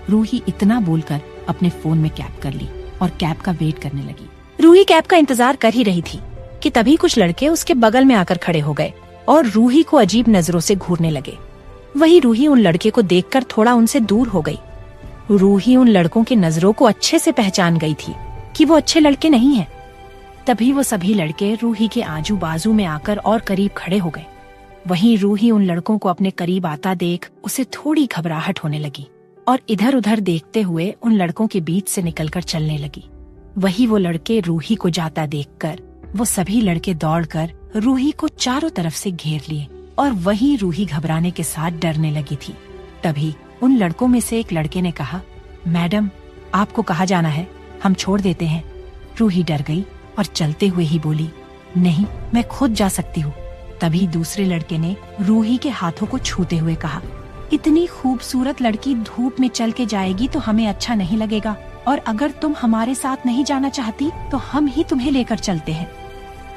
रूही इतना बोलकर अपने फोन में कैब कर ली और कैब का वेट करने लगी। रूही कैब का इंतजार कर ही रही थी कि तभी कुछ लड़के उसके बगल में आकर खड़े हो गए और रूही को अजीब नजरों से घूरने लगे। वही रूही उन लड़के को देखकर थोड़ा उनसे दूर हो गई। रूही उन लड़कों की नजरों को अच्छे से पहचान गई थी कि वो अच्छे लड़के नहीं हैं। तभी वो सभी लड़के रूही के आजू बाजू में आकर और करीब खड़े हो गए। वहीं रूही उन लड़कों को अपने करीब आता देख उसे थोड़ी घबराहट होने लगी और इधर उधर देखते हुए उन लड़कों के बीच से निकलकर चलने लगी। वही वो लड़के रूही को जाता देखकर वो सभी लड़के दौड़कर रूही को चारों तरफ से घेर लिए और वही रूही घबराने के साथ डरने लगी थी। तभी उन लड़कों में से एक लड़के ने कहा, मैडम आपको कहाँ जाना है, हम छोड़ देते हैं। रूही डर गई और चलते हुए ही बोली, नहीं मैं खुद जा सकती हूँ। तभी दूसरे लड़के ने रूही के हाथों को छूते हुए कहा, इतनी खूबसूरत लड़की धूप में चल के जाएगी तो हमें अच्छा नहीं लगेगा, और अगर तुम हमारे साथ नहीं जाना चाहती तो हम ही तुम्हें लेकर चलते हैं।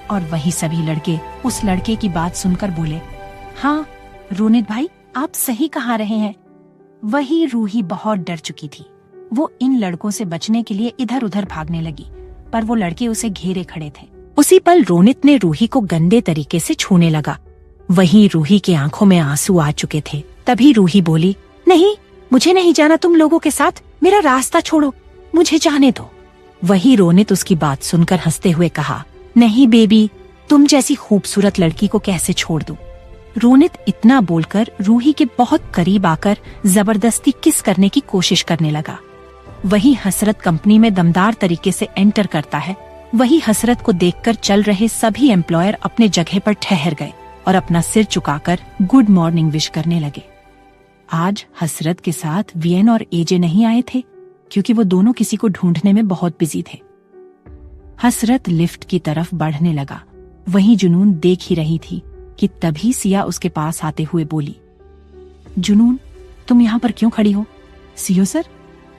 और वही सभी लड़के उस लड़के की बात सुनकर बोले, हाँ रोनित भाई आप सही कहा रहे हैं। वही रूही बहुत डर चुकी थी। वो इन लड़कों से बचने के लिए इधर उधर भागने लगी, पर वो लड़के उसे घेरे खड़े थे। उसी पल रोनित ने रूही को गंदे तरीके से छूने लगा। वहीं रूही की आंखों में आंसू आ चुके थे। तभी रूही बोली, नहीं मुझे नहीं जाना तुम लोगों के साथ, मेरा रास्ता छोड़ो, मुझे जाने दो। वही रोनित उसकी बात सुनकर हंसते हुए कहा, नहीं बेबी, तुम जैसी खूबसूरत लड़की को कैसे छोड़ दूं। रोनित इतना बोलकर रूही के बहुत करीब आकर जबरदस्ती किस करने की कोशिश करने लगा। वही हसरत कंपनी में दमदार तरीके से एंटर करता है। वही हसरत को देखकर चल रहे सभी एम्प्लॉयर अपने जगह पर ठहर गए और अपना सिर झुकाकर गुड मॉर्निंग विश करने लगे। आज हसरत के साथ वीएन और एजे नहीं आए थे क्योंकि वो दोनों किसी को ढूंढने में बहुत बिजी थे। हसरत लिफ्ट की तरफ बढ़ने लगा। वहीं जुनून देख ही रही थी कि तभी सिया उसके पास आते हुए बोली, जुनून, तुम यहाँ पर क्यों खड़ी हो? सीईओ सर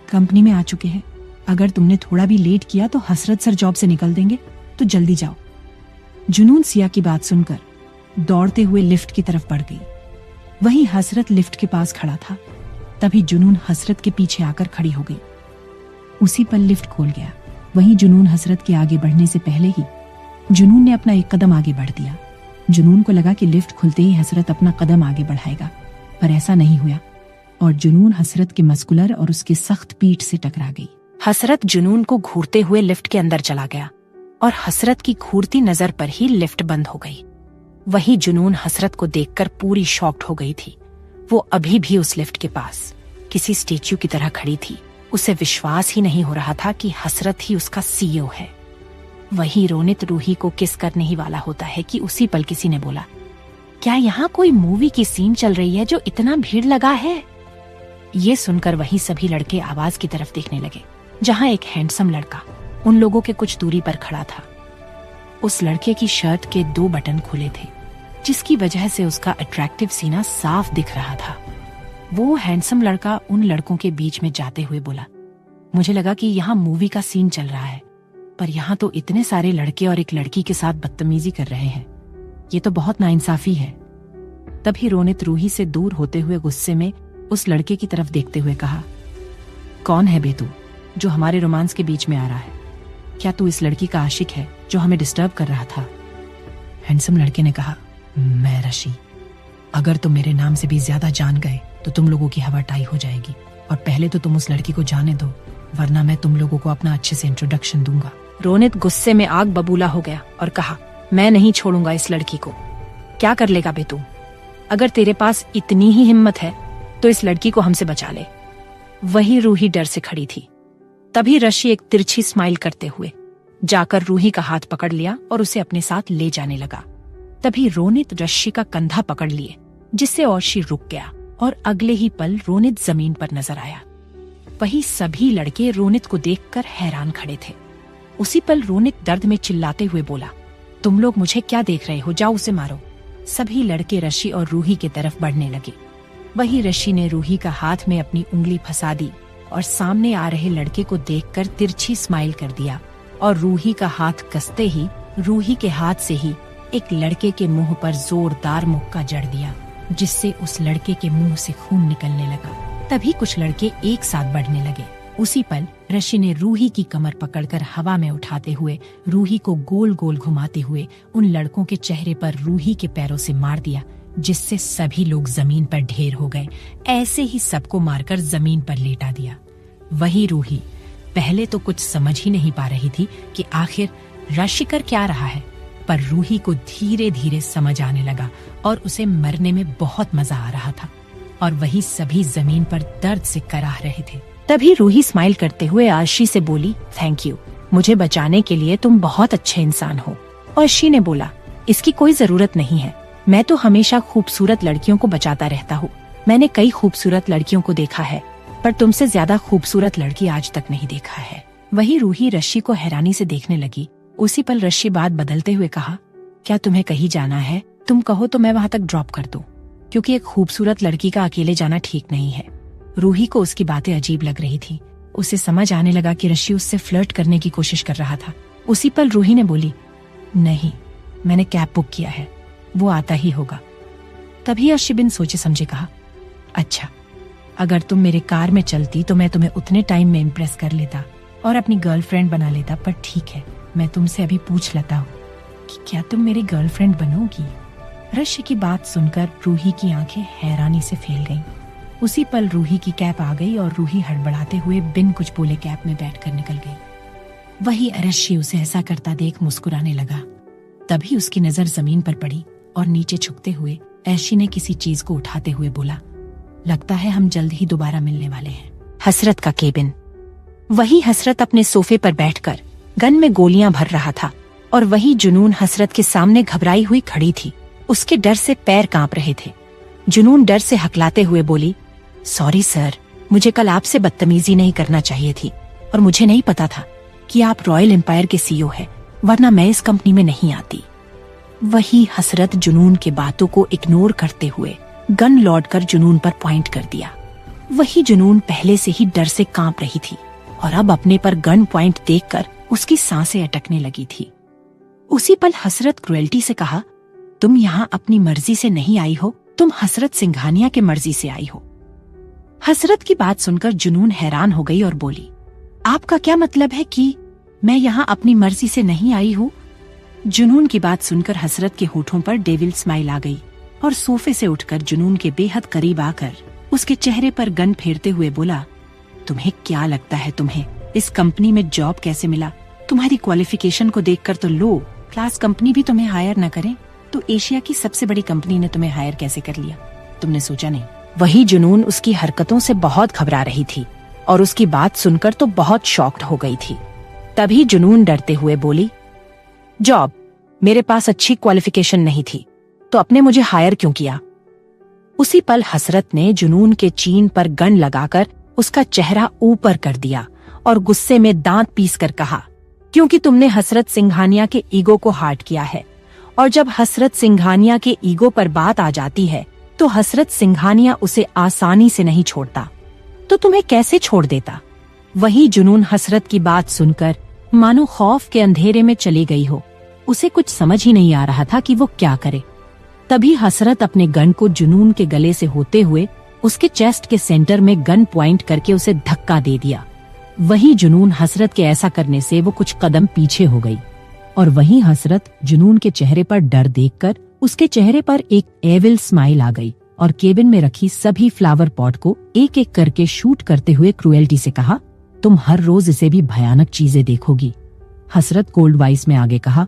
कंपनी में आ चुके हैं। अगर तुमने थोड़ा भी लेट किया तो हसरत सर जॉब से निकल देंगे, तो जल्दी जाओ। जुनून सिया की बात सुनकर दौड़ते हुए लिफ्ट की तरफ बढ़ गई। वहीं हसरत लिफ्ट के पास खड़ा था। तभी जुनून हसरत के पीछे आकर खड़ी हो गई। उसी पल लिफ्ट खोल गया। वहीं जुनून हसरत के आगे बढ़ने से पहले ही जुनून ने अपना एक कदम आगे बढ़ दिया। जुनून को लगा कि लिफ्ट खुलते ही हसरत अपना कदम आगे बढ़ाएगा, पर ऐसा नहीं हुआ और जुनून हसरत के मस्कुलर और उसके सख्त पीठ से टकरा गई। हसरत जुनून को घूरते हुए लिफ्ट के अंदर चला गया और हसरत की घूरती नजर पर ही लिफ्ट बंद हो गई। वही जुनून हसरत को देखकर पूरी शॉक्ड हो गई थी। वो अभी भी उस लिफ्ट के पास किसी स्टेच्यू की तरह खड़ी थी। उसे विश्वास ही नहीं हो रहा था कि हसरत ही उसका सीईओ है। वही रोनित रूही को किस करने ही वाला होता है कि उसी पल किसी ने बोला, क्या यहाँ कोई मूवी की सीन चल रही है जो इतना भीड़ लगा है? ये सुनकर वही सभी लड़के आवाज की तरफ देखने लगे, जहाँ एक हैंडसम लड़का उन लोगों के कुछ दूरी पर खड़ा था। उस लड़के की शर्ट के 2 बटन खुले थे, जिसकी वजह से उसका अट्रैक्टिव सीना साफ दिख रहा था। वो हैंडसम लड़का उन लड़कों के बीच में जाते हुए बोला, मुझे लगा कि यहाँ मूवी का सीन चल रहा है, पर यहाँ तो इतने सारे लड़के और एक लड़की के साथ बदतमीजी कर रहे हैं। ये तो बहुत नाइंसाफी है। तभी रोनित रूही से दूर होते हुए गुस्से में उस लड़के की तरफ देखते हुए कहा, कौन है बे तू जो हमारे रोमांस के बीच में आ रहा है? क्या तू इस लड़की का आशिक है जो हमें डिस्टर्ब कर रहा था? हैंडसम लड़के ने कहा, मैं ऋषि। अगर तुम मेरे नाम से भी ज्यादा जान गए तो तुम लोगों की हवा टाई हो जाएगी, और पहले तो तुम उस लड़की को जाने दो, वरना मैं तुम लोगों को अपना अच्छे से इंट्रोडक्शन दूंगा। रोनित गुस्से में आग बबूला हो गया और कहा, मैं नहीं छोड़ूंगा इस लड़की को। क्या कर लेगा बे तू? अगर तेरे पास इतनी ही हिम्मत है तो इस लड़की को हमसे बचा ले। वही रूही डर से खड़ी थी। तभी ऋषि एक तिरछी स्माइल करते हुए जाकर रूही का हाथ पकड़ लिया और उसे अपने साथ ले जाने लगा। तभी रोनित ऋषि का कंधा पकड़ लिए, जिससे औशी रुक गया और अगले ही पल रोनित जमीन पर नजर आया। वही सभी लड़के रोनित को देखकर हैरान खड़े थे। उसी पल रोनित दर्द में चिल्लाते हुए बोला, तुम लोग मुझे क्या देख रहे हो? जाओ उसे मारो। सभी लड़के ऋषि और रूही की तरफ बढ़ने लगे। वही ऋषि ने रूही का हाथ में अपनी उंगली फंसा दी और सामने आ रहे लड़के को देखकर तिरछी स्माइल कर दिया और रूही का हाथ कसते ही रूही के हाथ से ही एक लड़के के मुंह पर जोरदार मुक्का जड़ दिया, जिससे उस लड़के के मुंह से खून निकलने लगा। तभी कुछ लड़के एक साथ बढ़ने लगे। उसी पल ऋषि ने रूही की कमर पकड़कर हवा में उठाते हुए रूही को गोल गोल घुमाते हुए उन लड़कों के चेहरे पर रूही के पैरों से मार दिया, जिससे सभी लोग जमीन पर ढेर हो गए। ऐसे ही सबको मारकर जमीन पर लेटा दिया। वही रूही पहले तो कुछ समझ ही नहीं पा रही थी कि आखिर ऋषि कर क्या रहा है, पर रूही को धीरे धीरे समझ आने लगा और उसे मरने में बहुत मजा आ रहा था और वही सभी जमीन पर दर्द से कराह रहे थे। तभी रूही स्माइल करते हुए अर्शी से बोली, थैंक यू, मुझे बचाने के लिए तुम बहुत अच्छे इंसान हो। अर्शी ने बोला, इसकी कोई जरूरत नहीं है, मैं तो हमेशा खूबसूरत लड़कियों को बचाता रहता हूँ। मैंने कई खूबसूरत लड़कियों को देखा है, पर तुमसे ज्यादा खूबसूरत लड़की आज तक नहीं देखा है। वही रूही ऋषि को हैरानी से देखने लगी। उसी पल ऋषि बात बदलते हुए कहा, क्या तुम्हें कहीं जाना है? तुम कहो तो मैं वहाँ तक ड्रॉप कर दूं, क्योंकि एक खूबसूरत लड़की का अकेले जाना ठीक नहीं है। रूही को उसकी बातें अजीब लग रही थी। उसे समझ आने लगा कि ऋषि उससे फ्लर्ट करने की कोशिश कर रहा था। उसी पल रूही ने बोली, नहीं, मैंने कैब बुक किया है, वो आता ही होगा। तभी अर्शी बिन सोचे समझे कहा, अच्छा, अगर तुम मेरे कार में चलती तो मैं तुम्हें उतने टाइम में इम्प्रेस कर लेता और अपनी गर्लफ्रेंड बना लेता, पर ठीक है, मैं तुमसे अभी पूछ लेता हूँ कि क्या तुम मेरी गर्लफ्रेंड बनोगी? ऋषि की बात सुनकर रूही की आंखें हैरानी से फैल गईं। उसी पल रूही की कैब आ गई और रूही हड़बड़ाते हुए बिन कुछ बोले कैब में बैठकर निकल गई। वही ऋषि उसे ऐसा करता देख मुस्कुराने लगा। तभी उसकी नजर जमीन पर पड़ी और नीचे झुकते हुए अर्शी ने किसी चीज को उठाते हुए बोला, लगता है हम जल्द ही दोबारा मिलने वाले हैं। हसरत का केबिन। वही हसरत अपने सोफे पर बैठकर गन में गोलियां भर रहा था और वही जुनून हसरत के सामने घबराई हुई खड़ी थी। उसके डर से पैर कांप रहे थे। जुनून डर से हकलाते हुए बोली, सॉरी सर, मुझे कल आपसे बदतमीजी नहीं करना चाहिए थी और मुझे नहीं पता था कि आप रॉयल एम्पायर के सीईओ हैं, वरना मैं इस कंपनी में नहीं आती। वही हसरत जुनून के बातों को इग्नोर करते हुए गन लौटकर जुनून पर पॉइंट कर दिया। वही जुनून पहले से ही डर से कांप रही थी और अब अपने पर गन पॉइंट देखकर उसकी सांसें अटकने लगी थी। उसी पल हसरत क्रुएल्टी से कहा, तुम यहाँ अपनी मर्जी से नहीं आई हो, तुम हसरत सिंघानिया के मर्जी से आई हो। हसरत की बात सुनकर जुनून हैरान हो गई और बोली, आपका क्या मतलब है कि मैं यहाँ अपनी मर्जी से नहीं आई हूँ? जुनून की बात सुनकर हसरत के होठों पर डेविल स्माइल आ गई और सोफे से उठकर जुनून के बेहद करीब आकर उसके चेहरे पर गन फेरते हुए बोला, तुम्हें क्या लगता है तुम्हें इस कंपनी में जॉब कैसे मिला? तुम्हारी क्वालिफिकेशन को देखकर तो लो क्लास कंपनी भी तुम्हें हायर न करे तो एशिया की सबसे बड़ी कंपनी ने तुम्हें हायर कैसे कर लिया? तुमने सोचा नहीं? वही जुनून उसकी हरकतों से बहुत घबरा रही थी और उसकी बात सुनकर तो बहुत शॉक्ड हो गई थी। तभी जुनून डरते हुए बोली, जॉब? मेरे पास अच्छी क्वालिफिकेशन नहीं थी तो आपने मुझे हायर क्यों किया? उसी पल हसरत ने जुनून के चीन पर गन लगाकर उसका चेहरा ऊपर कर दिया और गुस्से में दांत पीस कर कहा, क्योंकि तुमने हसरत सिंघानिया के ईगो को हार्ट किया है और जब हसरत सिंघानिया के ईगो पर बात आ जाती है तो हसरत सिंघानिया उसे आसानी से नहीं छोड़ता, तो तुम्हें कैसे छोड़ देता? वही जुनून हसरत की बात सुनकर मानो खौफ के अंधेरे में चली गई हो। उसे कुछ समझ ही नहीं आ रहा था कि वो क्या करे। तभी हसरत अपने गन को जुनून के गले से होते हुए उसके चेस्ट के सेंटर में गन पॉइंट करके उसे धक्का दे दिया। वही जुनून हसरत के ऐसा करने से वो कुछ कदम पीछे हो गई और वही हसरत जुनून के चेहरे पर डर देखकर उसके चेहरे पर एक एविल स्माइल आ गई और केबिन में रखी सभी फ्लावर पॉट को एक एक करके शूट करते हुए क्रुएल्टी से कहा, तुम हर रोज इसे भी भयानक चीजें देखोगी। हसरत कोल्ड वॉइस में आगे कहा,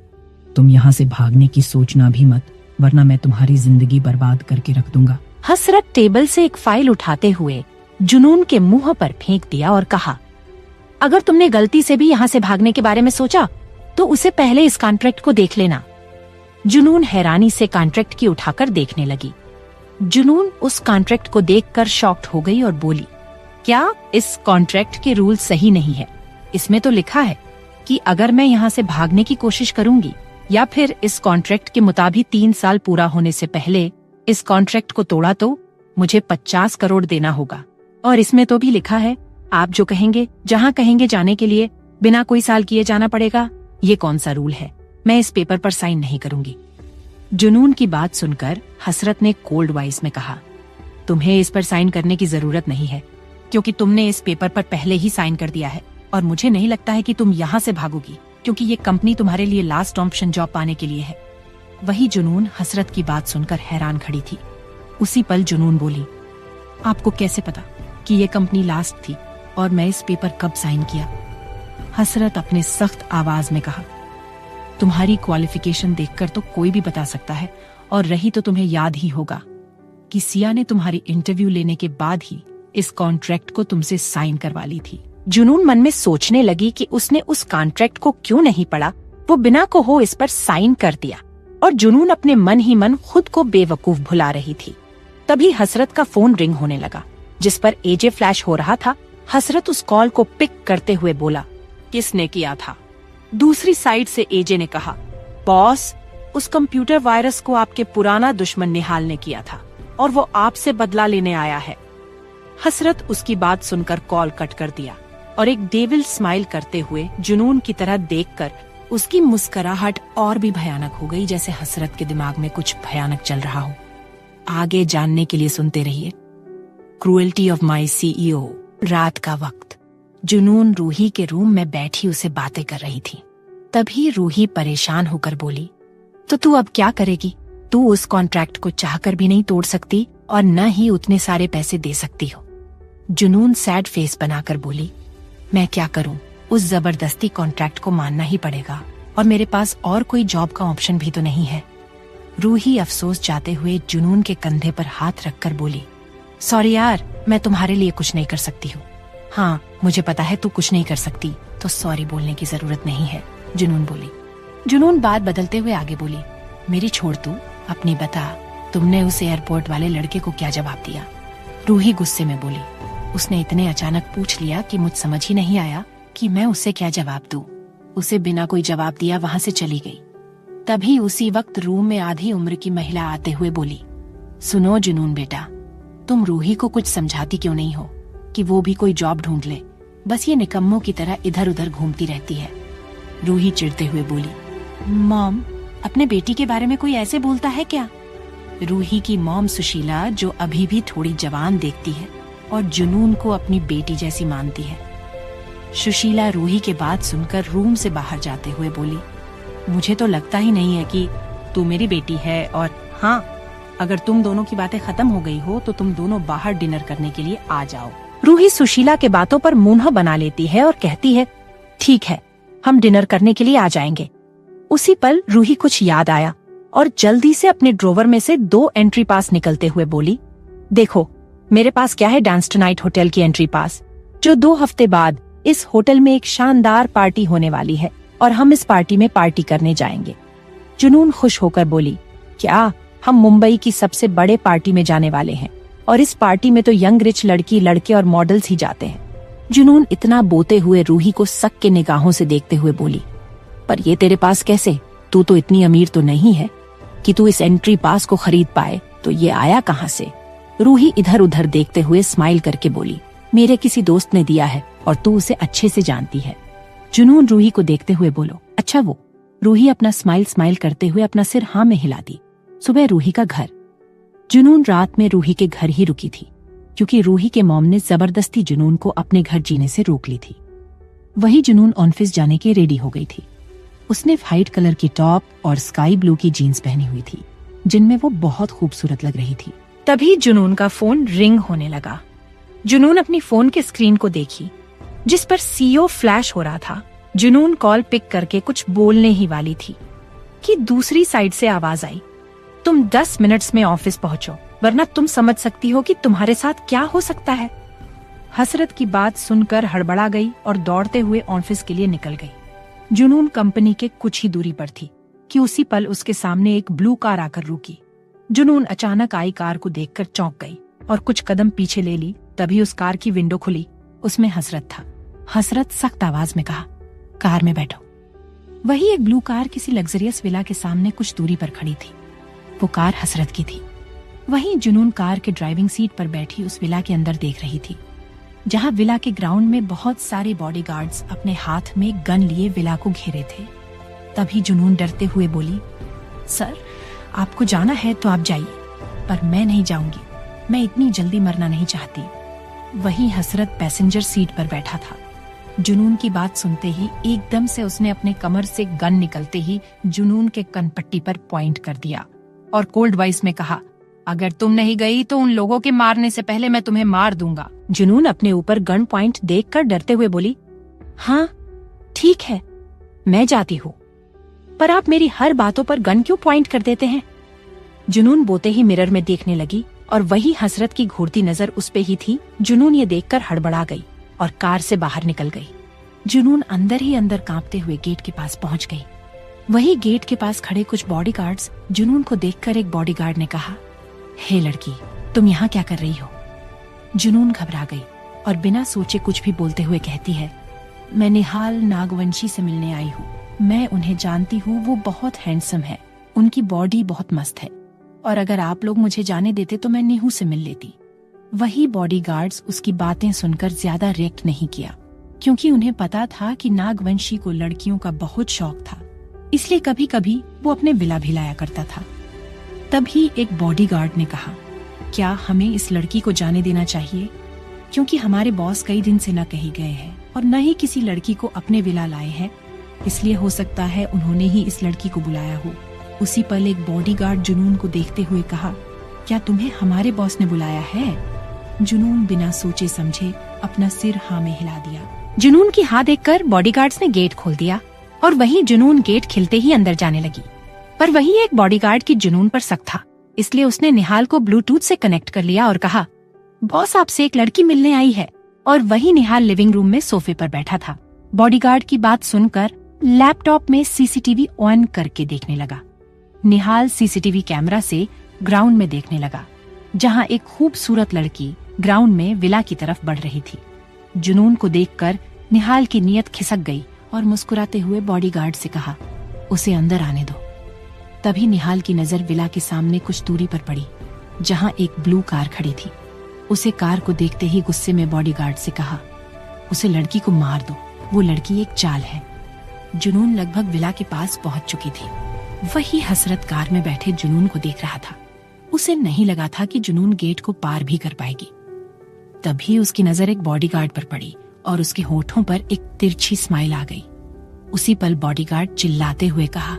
तुम यहाँ से भागने की सोचना भी मत, वरना मैं तुम्हारी जिंदगी बर्बाद करके रख दूंगा। हसरत टेबल से एक फाइल उठाते हुए जुनून के मुंह पर फेंक दिया और कहा, अगर तुमने गलती से भी यहाँ से भागने के बारे में सोचा तो उसे पहले इस कॉन्ट्रैक्ट को देख लेना। जुनून हैरानी से कॉन्ट्रैक्ट की उठाकर देखने लगी। जुनून उस कॉन्ट्रैक्ट को देखकर शॉक्ड हो गई और बोली, क्या इस कॉन्ट्रैक्ट के रूल सही नहीं है? इसमें तो लिखा है कि अगर मैं यहाँ से भागने की कोशिश करूंगी या फिर इस कॉन्ट्रैक्ट के मुताबिक 3 साल पूरा होने से पहले इस कॉन्ट्रैक्ट को तोड़ा तो मुझे 50 करोड़ देना होगा। और इसमें तो भी लिखा है आप जो कहेंगे जहाँ कहेंगे जाने के लिए बिना कोई साल किए जाना पड़ेगा। ये कौन सा रूल है? मैं इस पेपर पर साइन नहीं करूंगी। जुनून की बात सुनकर हसरत ने कोल्ड वॉइस में कहा, तुम्हें इस पर साइन करने की जरूरत नहीं है क्योंकि तुमने इस पेपर पर पहले ही साइन कर दिया है और मुझे नहीं लगता है कि तुम यहाँ से भागोगी क्योंकि ये कंपनी तुम्हारे लिए लास्ट ऑप्शन जॉब पाने के लिए है। वही जुनून हसरत की बात सुनकर हैरान खड़ी थी। उसी पल जुनून बोली, आपको कैसे पता कि ये कंपनी लास्ट थी और मैं इस पेपर कब साइन किया? हसरत अपने सख्त आवाज में कहा, तुम्हारी क्वालिफिकेशन देखकर तो कोई भी बता सकता है और रही तो तुम्हें याद ही होगा कि सिया ने तुम्हारी इंटरव्यू लेने के बाद ही इस कॉन्ट्रैक्ट को तुमसे साइन करवा ली थी। जुनून मन में सोचने लगी कि उसने उस कॉन्ट्रैक्ट को क्यों नहीं पढ़ा, वो बिना को हो इस पर साइन कर दिया और जुनून अपने मन ही मन खुद को बेवकूफ भुला रही थी। तभी हसरत का फोन रिंग होने लगा जिस पर एजे फ्लैश हो रहा था। हसरत उस कॉल को पिक करते हुए बोला, किसने किया था? दूसरी साइड से एजे ने कहा, बॉस, उस कंप्यूटर वायरस को आपके पुराना दुश्मन निहाल ने किया था और वो आपसे बदला लेने आया है। हसरत उसकी बात सुनकर कॉल कट कर दिया और एक डेविल स्माइल करते हुए जुनून की तरह देखकर उसकी मुस्कुराहट और भी भयानक हो गई, जैसे हसरत के दिमाग में कुछ भयानक चल रहा हो। आगे जानने के लिए सुनते रहिए क्रुएल्टी ऑफ माई CEO। रात का वक्त जुनून रूही के रूम में बैठी उसे बातें कर रही थी। तभी रूही परेशान होकर बोली, तो तू अब क्या करेगी? तू उस कॉन्ट्रैक्ट को चाहकर भी नहीं तोड़ सकती और न ही उतने सारे पैसे दे सकती हो। जुनून सैड फेस बनाकर बोली, मैं क्या करूं? उस जबरदस्ती कॉन्ट्रैक्ट को मानना ही पड़ेगा और मेरे पास और कोई जॉब का ऑप्शन भी तो नहीं है। रूही अफसोस जाते हुए जुनून के कंधे पर हाथ रखकर बोली, सॉरी यार, मैं तुम्हारे लिए कुछ नहीं कर सकती हूँ। हाँ, मुझे पता है तू कुछ नहीं कर सकती, तो सॉरी बोलने की जरूरत नहीं है, जुनून बोली। जुनून बात बदलते हुए आगे बोली, मेरी छोड़ तू, अपनी बता, तुमने उस एयरपोर्ट वाले लड़के को क्या जवाब दिया? रूही गुस्से में बोली, उसने इतने अचानक पूछ लिया कि मुझ समझ ही नहीं आया कि मैं उसे क्या जवाब दूं। उसे बिना कोई जवाब दिया वहां से चली गई। तभी उसी वक्त रूम में आधी उम्र की महिला आते हुए बोली, सुनो जुनून बेटा, तुम रूही को कुछ समझाती क्यों नहीं हो कि वो भी कोई जॉब ढूंढ ले? बस ये निकम्मों की तरह इधर उधर घूमती रहती है। रूही चिढ़ते हुए बोली। मॉम, अपने बेटी के बारे में कोई ऐसे बोलता है क्या? रूही की मॉम सुशीला, जो अभी भी थोड़ी जवान देखती है और जुनून को अपनी बेटी जैसी मानती है। सुशीला रूही के बात सुनकर रूम से बाहर जाते हुए बोली, मुझे तो लगता ही नहीं है कि तू मेरी बेटी है, और हाँ, अगर तुम दोनों की बातें खत्म हो गई हो तो तुम दोनों बाहर डिनर करने के लिए आ जाओ। रूही सुशीला के बातों पर मुंह बना लेती है और कहती है, ठीक है, हम डिनर करने के लिए आ जाएंगे। उसी पल रूही कुछ याद आया और जल्दी से अपने ड्रॉवर में से 2 एंट्री पास निकलते हुए बोली, देखो मेरे पास क्या है, डांस टुनाइट होटल की एंट्री पास, जो 2 हफ्ते बाद इस होटल में एक शानदार पार्टी होने वाली है और हम इस पार्टी में पार्टी करने जाएंगे। जुनून खुश होकर बोली, क्या? हम मुंबई की सबसे बड़े पार्टी में जाने वाले हैं और इस पार्टी में तो यंग रिच लड़की लड़के और मॉडल्स ही जाते हैं। जुनून इतना बोते हुए रूही को शक के निगाहों से देखते हुए बोली, पर ये तेरे पास कैसे? तू तो इतनी अमीर तो नहीं है कि तू इस एंट्री पास को खरीद पाए, तो ये आया कहाँ से? रूही इधर उधर देखते हुए स्माइल करके बोली, मेरे किसी दोस्त ने दिया है और तू उसे अच्छे से जानती है। जुनून रूही को देखते हुए बोलो, अच्छा वो? रूही अपना स्माइल करते हुए अपना सिर हाँ में हिला दी। सुबह रूही का घर। जुनून रात में रूही के घर ही रुकी थी, क्योंकि रूही के मॉम ने जबरदस्ती जुनून को अपने घर जीने से रोक ली थी। वही जुनून ऑफिस जाने के रेडी हो गई थी। उसने व्हाइट कलर की टॉप और स्काई ब्लू की जीन्स पहनी हुई थी, जिनमें वो बहुत खूबसूरत लग रही थी। तभी जुनून का फोन रिंग होने लगा। जुनून अपनी फोन के स्क्रीन को देखी, जिस पर सीओ फ्लैश हो रहा था। जुनून कॉल पिक करके कुछ बोलने ही वाली थी कि दूसरी साइड से आवाज आई, तुम 10 मिनट्स में ऑफिस पहुंचो, वरना तुम समझ सकती हो कि तुम्हारे साथ क्या हो सकता है। हसरत की बात सुनकर हड़बड़ा गई और दौड़ते हुए ऑफिस के लिए निकल गई। जुनून कंपनी के कुछ ही दूरी पर थी कि उसी पल उसके सामने एक ब्लू कार आकर रुकी। जुनून अचानक आई कार को देखकर चौंक गई और कुछ कदम पीछे ले ली। तभी उस कार की विंडो खुली, उसमें हसरत था। हसरत सख्त आवाज में कहा, कार में बैठो। वही एक ब्लू कार किसी लग्जरियस विला के सामने कुछ दूरी पर खड़ी थी। वो कार हसरत की थी। वहीं जुनून कार के ड्राइविंग सीट पर बैठी उस विला के अंदर देख रही थी, जहां विला के ग्राउंड में बहुत सारे बॉडीगार्ड्स अपने हाथ में गन लिए विला को घेरे थे। तभी जुनून डरते हुए बोली, सर आपको जाना है तो आप जाइए, पर मैं नहीं जाऊंगी, मैं इतनी जल्दी मरना नहीं चाहती। वहीं हसरत पैसेंजर सीट पर बैठा था। जुनून की बात सुनते ही एकदम से उसने अपने कमर से गन निकलते ही जुनून के कनपट्टी पर पॉइंट कर दिया और कोल्ड वॉइस में कहा, अगर तुम नहीं गई तो उन लोगों के मारने से पहले मैं तुम्हें मार दूंगा। जुनून अपने ऊपर गन पॉइंट देखकर डरते हुए बोली, हाँ ठीक है, मैं जाती हूँ, पर आप मेरी हर बातों पर गन क्यों पॉइंट कर देते हैं? जुनून बोते ही मिरर में देखने लगी और वही हसरत की घूरती नजर उस पे ही थी। जुनून ये देखकर हड़बड़ा गई और कार से बाहर निकल गई। जुनून अंदर ही अंदर कांपते हुए गेट के पास पहुंच गई। वही गेट के पास खड़े कुछ बॉडीगार्ड्स जुनून को देखकर एक बॉडीगार्ड ने कहा, हे लड़की, तुम यहाँ क्या कर रही हो? जुनून घबरा गई और बिना सोचे कुछ भी बोलते हुए कहती है, मैं निहाल नागवंशी से मिलने आई हूँ। मैं उन्हें जानती हूँ, वो बहुत हैंडसम है, उनकी बॉडी बहुत मस्त है, और अगर आप लोग मुझे जाने देते तो मैं नीहू से मिल लेती। वही बॉडीगार्ड्स उसकी बातें सुनकर ज्यादा रिएक्ट नहीं किया, क्योंकि उन्हें पता था कि नागवंशी को लड़कियों का बहुत शौक था, इसलिए कभी कभी वो अपने विला भी लाया करता था। तभी एक बॉडीगार्ड ने कहा, क्या हमें इस लड़की को जाने देना चाहिए? क्योंकि हमारे बॉस कई दिन से न कहीं गए हैं और न ही किसी लड़की को अपने विला लाए हैं, इसलिए हो सकता है उन्होंने ही इस लड़की को बुलाया हो। उसी पल एक बॉडीगार्ड जुनून को देखते हुए कहा, क्या तुम्हें हमारे बॉस ने बुलाया है? जुनून बिना सोचे समझे अपना सिर हाँ में हिला दिया। जुनून की हाँ देखकर बॉडीगार्ड्स ने गेट खोल दिया और वहीं जुनून गेट खिलते ही अंदर जाने लगी। पर वही एक बॉडीगार्ड की जुनून पर शक था, इसलिए उसने निहाल को ब्लूटूथ से कनेक्ट कर लिया और कहा, बॉस आपसे एक लड़की मिलने आई है। और वही निहाल लिविंग रूम में सोफे पर बैठा था। बॉडीगार्ड की बात सुनकर लैपटॉप में सीसीटीवी ऑन करके देखने लगा। निहाल सीसीटीवी कैमरा से ग्राउंड में देखने लगा, जहां एक खूबसूरत लड़की ग्राउंड में विला की तरफ बढ़ रही थी। जुनून को देखकर निहाल की नीयत खिसक गई और मुस्कुराते हुए बॉडीगार्ड से कहा, उसे अंदर आने दो। तभी निहाल की नजर विला के सामने कुछ दूरी पर पड़ी, जहां एक ब्लू कार खड़ी थी। उसे कार को देखते ही गुस्से में बॉडीगार्ड से कहा, उसे लड़की को मार दो, वो लड़की एक चाल है। जुनून लगभग विला के पास पहुंच चुकी थी। वही हसरत कार में बैठे जुनून को देख रहा था। उसे नहीं लगा था कि जुनून गेट को पार भी कर पाएगी। तभी उसकी नजर एक बॉडीगार्ड पर पड़ी और उसके होठों पर एक तिरछी स्माइल आ गई। उसी पल बॉडीगार्ड चिल्लाते हुए कहा,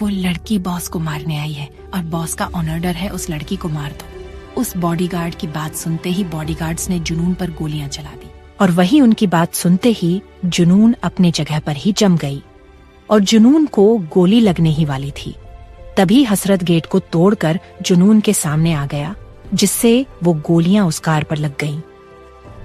वो लड़की बॉस को मारने आई है और बॉस का ऑर्डर है उस लड़की को मार दो। उस बॉडीगार्ड की बात सुनते ही बॉडीगार्ड्स ने जुनून पर गोलियां चला दी और वही उनकी बात सुनते ही जुनून अपने जगह पर ही जम गई और जुनून को गोली लगने ही वाली थी। तभी हसरत गेट को तोड़कर जुनून के सामने आ गया, जिससे वो गोलियां उस कार पर लग गईं।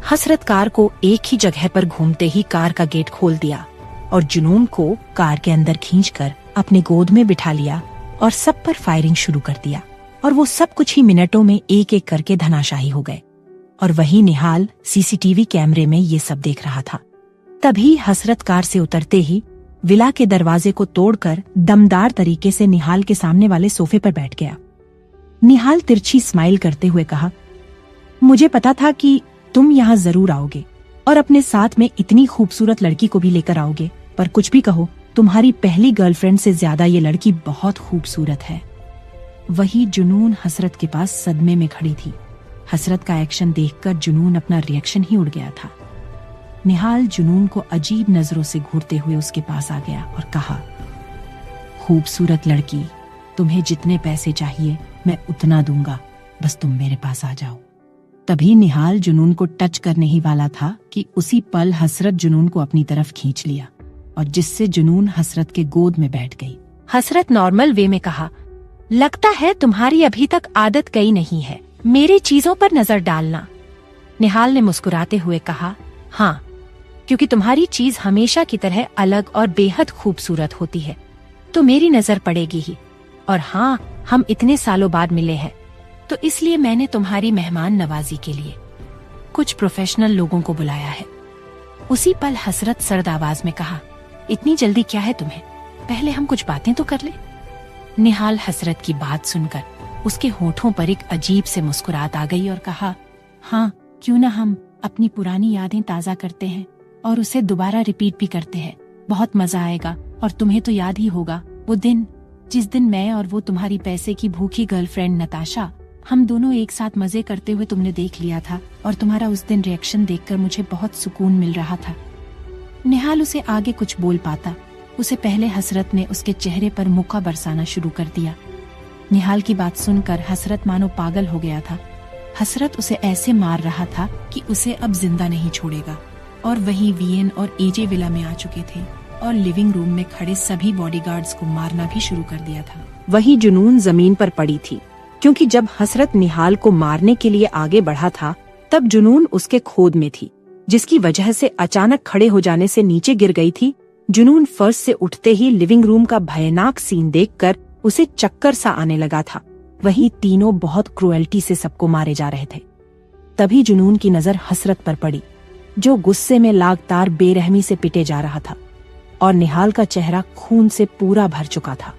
हसरत कार को एक ही जगह पर घूमते ही कार का गेट खोल दिया और जुनून को कार के अंदर खींचकर अपने गोद में बिठा लिया और सब पर फायरिंग शुरू कर दिया और वो सब कुछ ही मिनटों में एक एक करके धनाशाही हो गए। और वही निहाल सीसीटीवी कैमरे में ये सब देख रहा था। तभी हसरत कार से उतरते ही विला के दरवाजे को तोड़कर दमदार तरीके से निहाल के सामने वाले सोफे पर बैठ गया। निहाल तिरछी स्माइल करते हुए कहा, मुझे पता था कि तुम यहाँ जरूर आओगे और अपने साथ में इतनी खूबसूरत लड़की को भी लेकर आओगे, पर कुछ भी कहो, तुम्हारी पहली गर्लफ्रेंड से ज्यादा ये लड़की बहुत खूबसूरत है। वही जुनून हसरत के पास सदमे में खड़ी थी। हसरत का एक्शन देखकर जुनून अपना रिएक्शन ही उड़ गया था। निहाल जुनून को अजीब नजरों से घूरते हुए उसके पास आ गया और कहा, खूबसूरत लड़की, तुम्हें जितने पैसे चाहिए मैं उतना दूंगा, बस तुम मेरे पास आ जाओ। तभी निहाल जुनून को टच करने ही वाला था कि उसी पल हसरत जुनून को अपनी तरफ खींच लिया और जिससे जुनून हसरत के गोद में बैठ गई। हसरत नॉर्मल वे में कहा, लगता है तुम्हारी अभी तक आदत गई नहीं है मेरी चीजों पर नजर डालना। निहाल ने मुस्कुराते हुए कहा, हाँ, क्योंकि तुम्हारी चीज हमेशा की तरह अलग और बेहद खूबसूरत होती है तो मेरी नजर पड़ेगी ही। और हाँ, हम इतने सालों बाद मिले हैं तो इसलिए मैंने तुम्हारी मेहमान नवाजी के लिए कुछ प्रोफेशनल लोगों को बुलाया है। उसी पल हसरत सर्द आवाज में कहा, इतनी जल्दी क्या है तुम्हें, पहले हम कुछ बातें तो कर ले। निहाल हसरत की बात सुनकर उसके होठों पर एक अजीब से मुस्कुराहट आ गई और कहा, हाँ, क्यों ना हम अपनी पुरानी यादें ताजा करते हैं और उसे दोबारा रिपीट भी करते हैं। बहुत मजा आएगा। और तुम्हें तो याद ही होगा वो दिन जिस दिन मैं और वो तुम्हारी पैसे की भूखी गर्लफ्रेंड नताशा, हम दोनों एक साथ मजे करते हुए तुमने देख लिया था और तुम्हारा उस दिन रिएक्शन देखकर मुझे बहुत सुकून मिल रहा था। निहाल उसे आगे कुछ बोल पाता उसे पहले हसरत ने उसके चेहरे पर मुक्का बरसाना शुरू कर दिया। निहाल की बात सुनकर हसरत मानो पागल हो गया था। हसरत उसे ऐसे मार रहा था कि उसे अब जिंदा नहीं छोड़ेगा। और वहीं वीएन और एजे विला में आ चुके थे और लिविंग रूम में खड़े सभी बॉडीगार्ड्स को मारना भी शुरू कर दिया था। वही जुनून जमीन पर पड़ी थी, क्योंकि जब हसरत निहाल को मारने के लिए आगे बढ़ा था तब जुनून उसके खोद में थी, जिसकी वजह से अचानक खड़े हो जाने से नीचे गिर गई थी। जुनून फर्श से उठते ही लिविंग रूम का भयानक सीन देखकर उसे चक्कर सा आने लगा था। वही तीनों बहुत क्रूएल्टी से सबको मारे जा रहे थे। तभी जुनून की नजर हसरत पर पड़ी, जो गुस्से में लगातार बेरहमी से पिटे जा रहा था और निहाल का चेहरा खून से पूरा भर चुका था।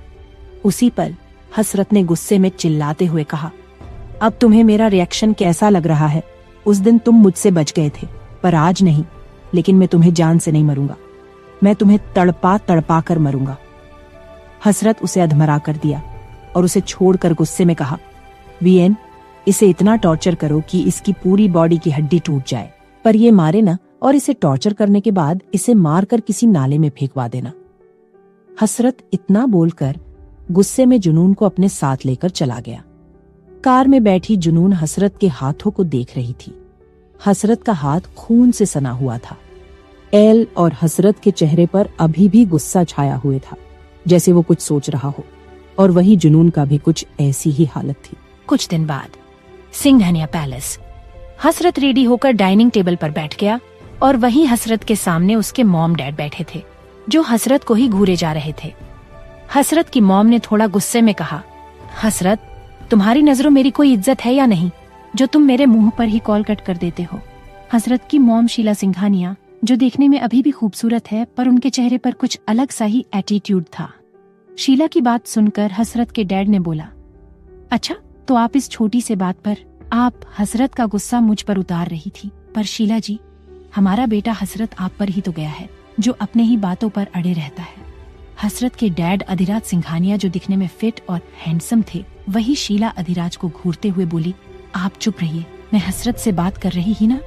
उसी पल हसरत ने गुस्से में चिल्लाते हुए कहा, अब तुम्हें मेरा रिएक्शन कैसा लग रहा है? उस दिन तुम मुझसे बच गए थे, पर आज नहीं। लेकिन मैं तुम्हें जान से नहीं मरूंगा, मैं तुम्हें तड़पा तड़पा कर मरूंगा। हसरत उसे अधमरा कर दिया और उसे छोड़कर गुस्से में कहा, वीएन, इसे इतना टॉर्चर करो कि इसकी पूरी बॉडी की हड्डी टूट जाए, पर ये मारे ना, और इसे टॉर्चर करने के बाद इसे मारकर किसी नाले में फेंकवा देना। हसरत इतना बोलकर गुस्से में जुनून को अपने साथ लेकर चला गया। कार में बैठी जुनून हसरत के हाथों को देख रही थी। हसरत का हाथ खून से सना हुआ था। एल और हसरत के चेहरे पर अभी भी गुस्सा छाया हुए था, जैसे वो कुछ सोच रहा हो, और वही जुनून का भी कुछ ऐसी ही हालत थी। कुछ दिन बाद सिंघनिया पैलेस। हसरत रेडी होकर डाइनिंग टेबल पर बैठ गया और वहीं हसरत के सामने उसके मॉम डैड बैठे थे, जो हसरत को ही घूरे जा रहे थे। हसरत की मॉम ने थोड़ा गुस्से में कहा, हसरत, तुम्हारी नजरों मेरी कोई इज्जत है या नहीं, जो तुम मेरे मुंह पर ही कॉल कट कर देते हो। हसरत की मॉम शीला सिंघानिया, जो देखने में अभी भी खूबसूरत है, पर उनके चेहरे पर कुछ अलग सा ही एटीट्यूड था। शीला की बात सुनकर हसरत के डैड ने बोला, अच्छा, तो आप इस छोटी से बात पर आप हसरत का गुस्सा मुझ पर उतार रही थी। पर शीला जी, हमारा बेटा हसरत आप पर ही तो गया है, जो अपने ही बातों पर अड़े रहता है। हसरत के डैड अधिराज सिंघानिया जो दिखने में फिट और हैंडसम थे, वही शीला अधिराज को घूरते हुए बोली, आप चुप रहिए, मैं हसरत से बात कर रही ही ना।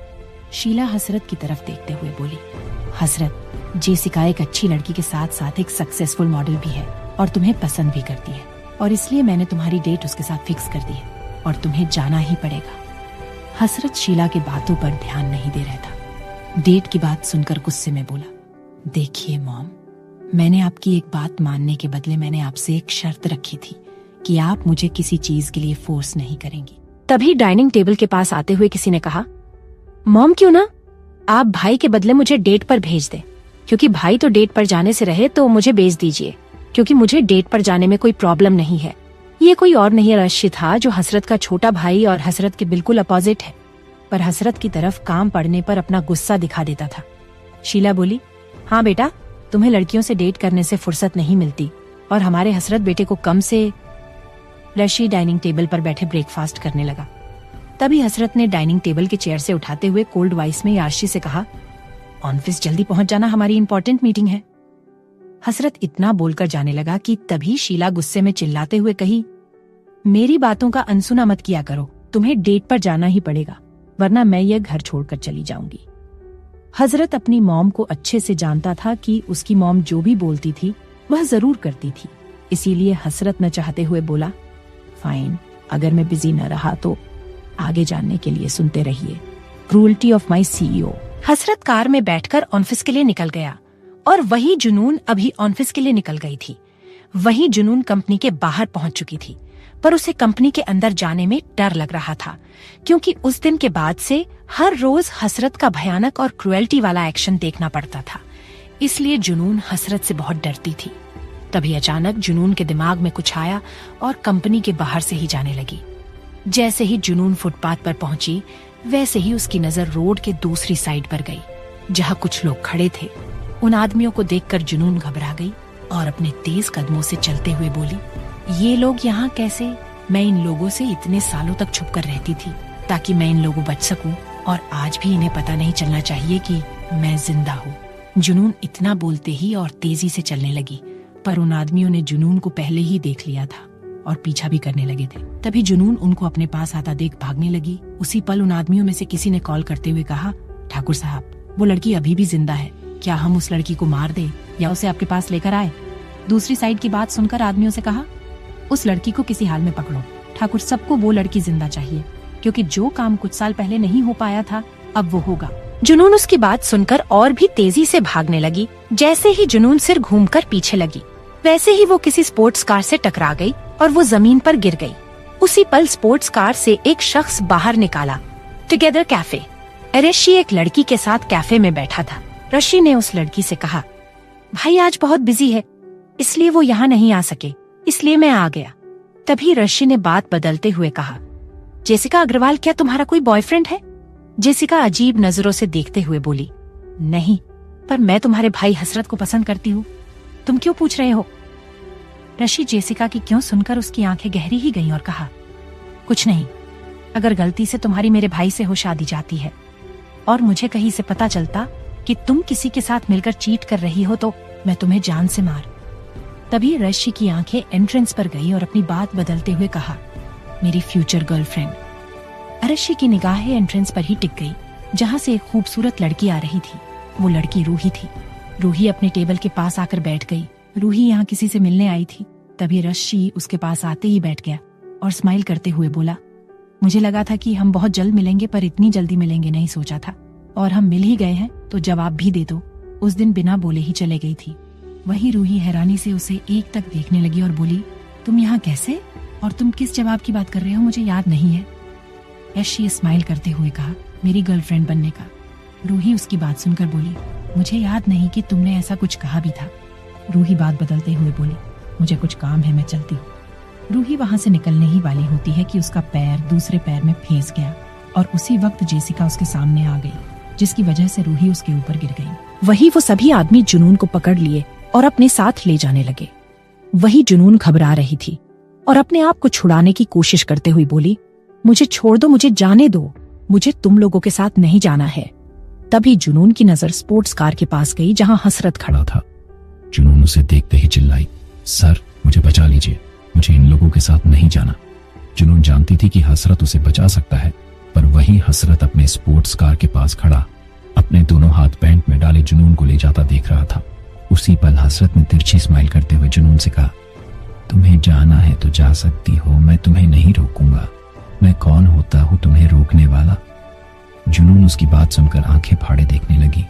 शीला हसरत की तरफ देखते हुए बोली, हसरत, जेसिका एक अच्छी लड़की के साथ साथ एक सक्सेसफुल मॉडल भी है और तुम्हें पसंद भी करती है, और इसलिए मैंने तुम्हारी डेट उसके साथ फिक्स कर दी है और तुम्हें जाना ही पड़ेगा। हसरत शीला की बातों पर ध्यान नहीं दे रहा था। डेट की बात सुनकर गुस्से में बोला, देखिए मॉम, मैंने आपकी एक बात मानने के बदले मैंने आपसे एक शर्त रखी थी कि आप मुझे किसी चीज के लिए फोर्स नहीं करेंगी। तभी डाइनिंग टेबल के पास आते हुए किसी ने कहा, मॉम क्यों ना आप भाई के बदले मुझे डेट पर भेज दें, क्योंकि भाई तो डेट पर जाने से रहे तो मुझे भेज दीजिए, क्योंकि मुझे डेट पर जाने में कोई प्रॉब्लम नहीं है। ये कोई और नहीं रशी था, जो हसरत का छोटा भाई और हसरत के बिल्कुल अपोजिट है, पर हसरत की तरफ काम पड़ने पर अपना गुस्सा दिखा देता था। शीला बोली, हाँ बेटा, तुम्हें लड़कियों से डेट करने से फुर्सत नहीं मिलती, और हमारे हसरत बेटे को कम से। रशी डाइनिंग टेबल पर बैठे ब्रेकफास्ट करने लगा। तभी हसरत ने डाइनिंग टेबल के चेयर से उठाते हुए कोल्ड वॉइस में याशी से कहा, ऑफिस जल्दी पहुंच जाना, हमारी इंपॉर्टेंट मीटिंग है। हसरत इतना बोलकर जाने लगा कि तभी शीला गुस्से में चिल्लाते हुए कही, मेरी बातों का अनसुना मत किया करो, तुम्हें डेट पर जाना ही पड़ेगा, वरना मैं यह घर छोड़कर चली जाऊंगी। हजरत अपनी मॉम को अच्छे से जानता था कि उसकी मॉम जो भी बोलती थी वह जरूर करती थी, इसीलिए हसरत न चाहते हुए बोला, फाइन, अगर मैं बिजी न रहा तो आगे जानने के लिए सुनते रहिए। Cruelty of my CEO। Hasrat car में बैठकर ऑफिस के लिए निकल गया, और वही जुनून अभी ऑफिस के लिए निकल गई थी। वही जुनून कंपनी के बाहर पहुंच चुकी थी, पर उसे कंपनी के अंदर जाने में डर लग रहा था, क्योंकि उस दिन के बाद से हर रोज हसरत का भयानक और क्रुएल्टी वाला एक्शन देखना पड़ता था। इसलिए जुनून हसरत से बहुत डरती थी। तभी अचानक जुनून के दिमाग में कुछ आया और कंपनी के बाहर से ही जाने लगी। जैसे ही जुनून फुटपाथ पर पहुंची, वैसे ही उसकी नजर रोड के दूसरी साइड पर गई, जहां कुछ लोग खड़े थे। उन आदमियों को देखकर जुनून घबरा गई और अपने तेज कदमों से चलते हुए बोली, ये लोग यहाँ कैसे? मैं इन लोगों से इतने सालों तक छुप कर रहती थी ताकि मैं इन लोगों बच सकूं, और आज भी इन्हें पता नहीं चलना चाहिए कि मैं जिंदा हूँ। जुनून इतना बोलते ही और तेजी से चलने लगी, पर उन आदमियों ने जुनून को पहले ही देख लिया था और पीछा भी करने लगे थे। तभी जुनून उनको अपने पास आता देख भागने लगी। उसी पल उन आदमियों में से किसी ने कॉल करते हुए कहा, ठाकुर साहब, वो लड़की अभी भी जिंदा है, क्या हम उस लड़की को मार दे या उसे आपके पास लेकर आए? दूसरी साइड की बात सुनकर आदमियों से कहा, उस लड़की को किसी हाल में पकड़ो। ठाकुर, सबको वो लड़की जिंदा चाहिए, क्योंकि जो काम कुछ साल पहले नहीं हो पाया था अब वो होगा। जुनून उसकी बात सुनकर और भी तेजी से भागने लगी। जैसे ही जुनून सिर घूमकर पीछे लगी, वैसे ही वो किसी स्पोर्ट्स कार से टकरा गई और वो जमीन पर गिर गई। उसी पल स्पोर्ट्स कार से एक शख्स बाहर निकाला। Together cafe. रशी एक लड़की के साथ कैफे में बैठा था। रशी ने उस लड़की से कहा, भाई आज बहुत बिजी है, इसलिए वो यहाँ नहीं आ सके, इसलिए मैं आ गया। तभी रशी ने बात बदलते हुए कहा, जेसिका अग्रवाल, क्या तुम्हारा कोई बॉयफ्रेंड है? जेसिका अजीब नजरों से देखते हुए बोली, नहीं, पर मैं तुम्हारे भाई हसरत को पसंद करती हूँ। तुम क्यों पूछ रहे हो? रशी जेसिका की क्यों सुनकर उसकी आंखें गहरी ही गईं और कहा, कुछ नहीं, अगर गलती से तुम्हारी मेरे भाई से हो शादी जाती है और मुझे कहीं से पता चलता कि तुम किसी के साथ मिलकर चीट कर रही हो तो मैं तुम्हें जान से मार। तभी रशी की आंखें एंट्रेंस पर गई और अपनी बात बदलते हुए कहा, मेरी फ्यूचर गर्लफ्रेंड। रशी की निगाहें एंट्रेंस पर ही टिक गई, जहां से एक खूबसूरत लड़की आ रही थी। वो लड़की रूही थी। रूही अपने टेबल के पास आकर बैठ गई। रूही यहाँ किसी से मिलने आई थी। तभी रशी उसके पास आते ही बैठ गया और स्माइल करते हुए बोला, मुझे लगा था कि हम बहुत जल्द मिलेंगे, पर इतनी जल्दी मिलेंगे नहीं सोचा था, और हम मिल ही गए हैं तो जवाब भी दे दो। उस दिन बिना बोले ही चले गई थी। वही रूही हैरानी से उसे एक तक देखने लगी और बोली, तुम यहाँ कैसे, और तुम किस जवाब की बात कर रहे हो? मुझे याद नहीं है। रशी स्माइल करते हुए कहा, मेरी गर्लफ्रेंड बनने का। रूही उसकी बात सुनकर बोली, मुझे याद नहीं कि तुमने ऐसा कुछ कहा भी था। रूही बात बदलते हुए बोली, मुझे कुछ काम है, मैं चलती हूँ। रूही वहाँ से निकलने ही वाली होती है कि उसका पैर दूसरे पैर में फंस गया और उसी वक्त जेसिका उसके सामने आ गई, जिसकी वजह से रूही उसके ऊपर गिर गई। वही वो सभी आदमी जुनून को पकड़ लिए और अपने साथ ले जाने लगे। वही जुनून घबरा रही थी और अपने आप को छुड़ाने की कोशिश करते हुए बोली, मुझे छोड़ दो, मुझे जाने दो, मुझे तुम लोगों के साथ नहीं जाना है। तभी जुनून की नजर स्पोर्ट्स कार के पास गई जहां हसरत खड़ा था। जुनून उसे देखते ही चिल्लाई, सर मुझे बचा लीजिए, मुझे इन लोगों के साथ नहीं जाना। जुनून जानती थी कि हसरत उसे बचा सकता है, पर वही हसरत अपने स्पोर्ट्स कार के पास खड़ा अपने दोनों हाथ पैंट में डाले जुनून को ले जाता देख रहा था। उसी पल हसरत ने तिरछी स्माइल करते हुए जुनून से कहा, तुम्हें जाना है तो जा सकती हो, मैं तुम्हें नहीं रोकूंगा। मैं कौन होता हूँ तुम्हें रोकने वाला। जुनून उसकी बात सुनकर आंखें फाड़े देखने लगी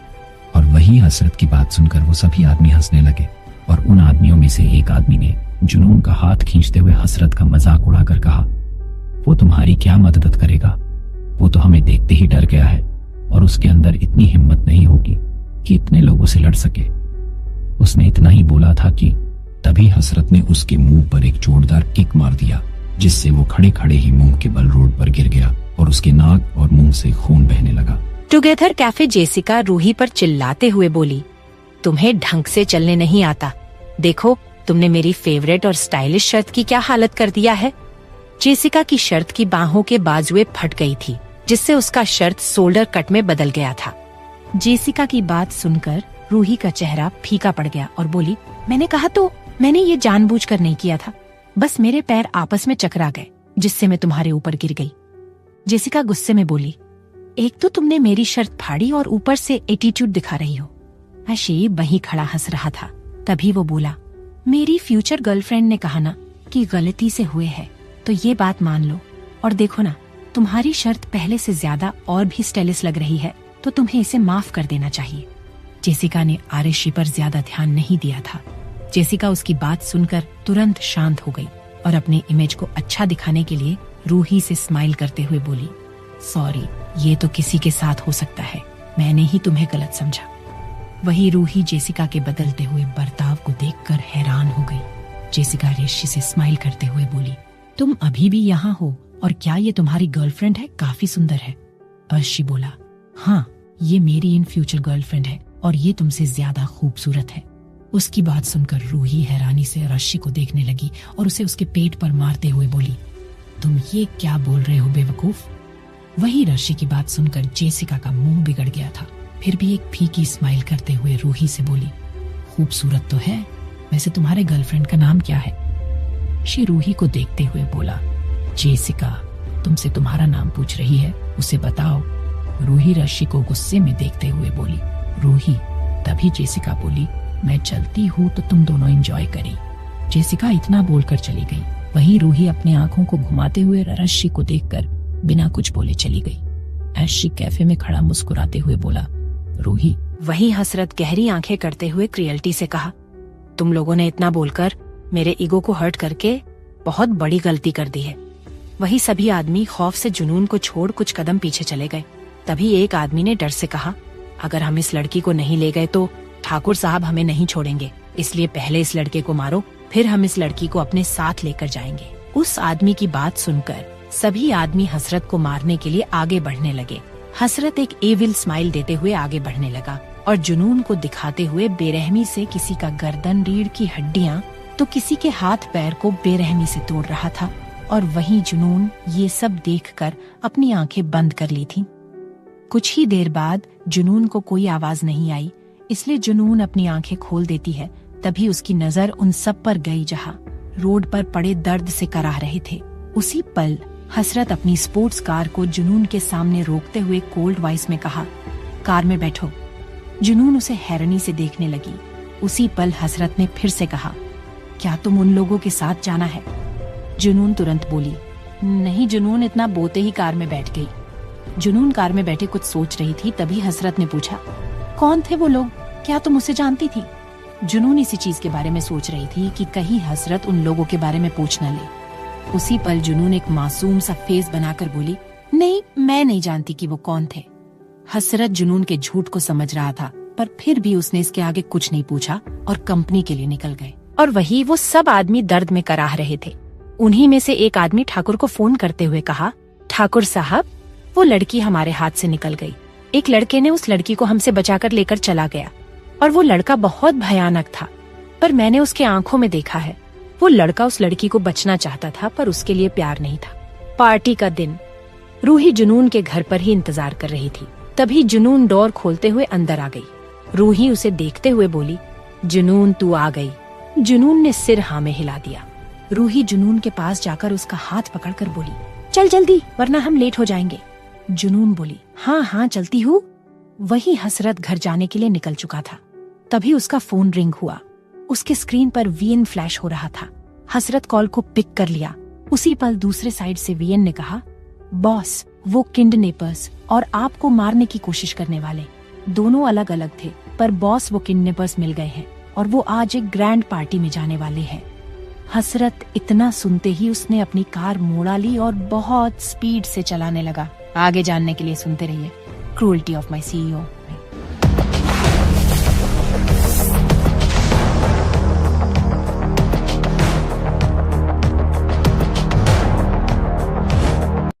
और वही हसरत की बात सुनकर वो सभी आदमी हंसने लगे और उन आदमियों में से एक आदमी ने जुनून का हाथ खींचते हुए हसरत का मजाक उड़ाकर कहा, वो तुम्हारी क्या मदद करेगा, वो तो हमें देखते ही डर गया है और उसके अंदर इतनी हिम्मत नहीं होगी कि इतने लोगों से लड़ सके। उसने इतना ही बोला था कि तभी हसरत ने उसके मुंह पर एक जोरदार किक मार दिया, जिससे वो खड़े खड़े ही मुंह के बल रोड पर गिर गया और उसके नाक और मुंह से खून बहने लगा। टुगेदर कैफे जेसिका रूही पर चिल्लाते हुए बोली, तुम्हें ढंग से चलने नहीं आता, देखो तुमने मेरी फेवरेट और स्टाइलिश शर्ट की क्या हालत कर दिया है। जेसिका की शर्ट की बाहों के बाजुएं फट गई थी, जिससे उसका शर्ट शोल्डर कट में बदल गया था। जेसिका की बात सुनकर रूही का चेहरा फीका पड़ गया और बोली, मैंने कहा तो मैंने ये जानबूझकर नहीं किया था, बस मेरे पैर आपस में चकरा गए जिससे मैं तुम्हारे ऊपर गिर गई। जेसिका गुस्से में बोली, एक तो तुमने मेरी शर्ट फाड़ी और ऊपर से एटीट्यूड दिखा रही हो। अशीब वहीं खड़ा हंस रहा था। तभी वो बोला, मेरी फ्यूचर गर्लफ्रेंड ने कहा ना कि गलती से हुए है तो ये बात मान लो, और देखो ना तुम्हारी शर्ट पहले से ज्यादा और भी स्टाइलिश लग रही है, तो तुम्हें इसे माफ कर देना चाहिए। जेसिका ने आरिशी पर ज्यादा ध्यान नहीं दिया था। जेसिका उसकी बात सुनकर तुरंत शांत हो गई और अपने इमेज को अच्छा दिखाने के लिए रूही से स्माइल करते हुए बोली, सॉरी, ये तो किसी के साथ हो सकता है, मैंने ही तुम्हें गलत समझा। वही रूही जेसिका के बदलते हुए बर्ताव को देखकर हैरान हो गई। जेसिका रेशी से स्माइल करते हुए बोली, तुम अभी भी यहाँ हो और क्या ये तुम्हारी गर्लफ्रेंड है? काफी सुंदर है। अर्शी बोला, हाँ ये मेरी इन फ्यूचर गर्लफ्रेंड है और ये तुमसे ज्यादा खूबसूरत है। उसकी बात सुनकर रूही हैरानी से अर्शी को देखने लगी और उसे उसके पेट पर मारते हुए बोली, तुम ये क्या बोल रहे हो बेवकूफ। वही अर्शी की बात सुनकर जेसिका का मुंह बिगड़ गया था, फिर भी एक फीकी स्माइल करते हुए रूही से बोली, खूबसूरत तो है, वैसे तुम्हारे गर्लफ्रेंड का नाम क्या है? शी रूही को देखते हुए बोला, जेसिका तुमसे तुम्हारा नाम पूछ रही है, उसे बताओ। रूही रशी को गुस्से में देखते हुए बोली, रूही। तभी जेसिका बोली, मैं चलती हूँ तो तुम दोनों एंजॉय करी। जेसिका इतना बोलकर चली गई। वहीं रूही अपनी आंखों को घुमाते हुए रशी को देखकर बिना कुछ बोले चली गई। रशी कैफे में खड़ा मुस्कुराते हुए बोला, रूही। वही हसरत गहरी आंखें करते हुए क्रियल्टी से कहा, तुम लोगों ने इतना बोलकर मेरे ईगो को हर्ट करके बहुत बड़ी गलती कर दी है। वही सभी आदमी खौफ से जुनून को छोड़ कुछ कदम पीछे चले गए। तभी एक आदमी ने डर से कहा, अगर हम इस लड़की को नहीं ले गए तो ठाकुर साहब हमें नहीं छोड़ेंगे, इसलिए पहले इस लड़के को मारो, फिर हम इस लड़की को अपने साथ लेकर जाएंगे। उस आदमी की बात सुनकर सभी आदमी हसरत को मारने के लिए आगे बढ़ने लगे। हसरत एक एविल स्माइल देते हुए आगे बढ़ने लगा और जुनून को दिखाते हुए बेरहमी से किसी का गर्दन, रीढ़ की हड्डियां तो किसी के हाथ पैर को बेरहमी से तोड़ रहा था। और वहीं जुनून ये सब देखकर अपनी आंखें बंद कर ली थी। कुछ ही देर बाद जुनून को कोई आवाज नहीं आई, इसलिए जुनून अपनी आंखें खोल देती है। तभी उसकी नजर उन सब पर गई जहां रोड पर पड़े दर्द से कराह रहे थे। उसी पल हसरत अपनी स्पोर्ट्स कार को जुनून के सामने रोकते हुए कोल्ड वॉइस में कहा, कार में बैठो। जुनून उसे हैरानी से देखने लगी। उसी पल हसरत ने फिर से कहा, क्या तुम उन लोगों के साथ जाना है? जुनून तुरंत बोली, नहीं। जुनून इतना बोते ही कार में बैठ गई। जुनून कार में बैठे कुछ सोच रही थी। तभी हसरत ने पूछा, कौन थे वो लोग? क्या तुम उसे जानती थी? जुनून इसी चीज के बारे में सोच रही थी कि कहीं हसरत उन लोगों के बारे में पूछ न ले। उसी पल जुनून एक मासूम सा फेस बनाकर बोली, नहीं, मैं नहीं जानती कि वो कौन थे। हसरत जुनून के झूठ को समझ रहा था, पर फिर भी उसने इसके आगे कुछ नहीं पूछा और कंपनी के लिए निकल गए। और वही वो सब आदमी दर्द में कराह रहे थे। उन्हीं में से एक आदमी ठाकुर को फोन करते हुए कहा, ठाकुर साहब, वो लड़की हमारे हाथ से निकल गई। एक लड़के ने उस लड़की को हमसे बचाकर लेकर चला गया और वो लड़का बहुत भयानक था, पर मैंने उसके आंखों में देखा है। वो लड़का उस लड़की को बचना चाहता था, पर उसके लिए प्यार नहीं था। पार्टी का दिन। रूही जुनून के घर पर ही इंतजार कर रही थी। तभी जुनून डोर खोलते हुए अंदर आ गई। रूही उसे देखते हुए बोली, जुनून तू आ गई। जुनून ने सिर हाँ में हिला दिया। रूही जुनून के पास जाकर उसका हाथ पकड़कर बोली, चल जल्दी वरना हम लेट हो जाएंगे। जुनून बोली, हाँ हाँ चलती हूँ। वही हसरत घर जाने के लिए निकल चुका था। तभी उसका फोन रिंग हुआ। उसके स्क्रीन पर वीएन फ्लैश हो रहा था। हसरत कॉल को पिक कर लिया। उसी पल दूसरे साइड से वीएन ने कहा, बॉस वो किडनैपर्स और आपको मारने की कोशिश करने वाले दोनों अलग अलग थे, पर बॉस वो किडनैपर्स मिल गए हैं और वो आज एक ग्रैंड पार्टी में जाने वाले हैं। हसरत इतना सुनते ही उसने अपनी कार मोड़ा ली और बहुत स्पीड से चलाने लगा। आगे जानने के लिए सुनते रहिए क्रूएल्टी ऑफ माय सीईओ।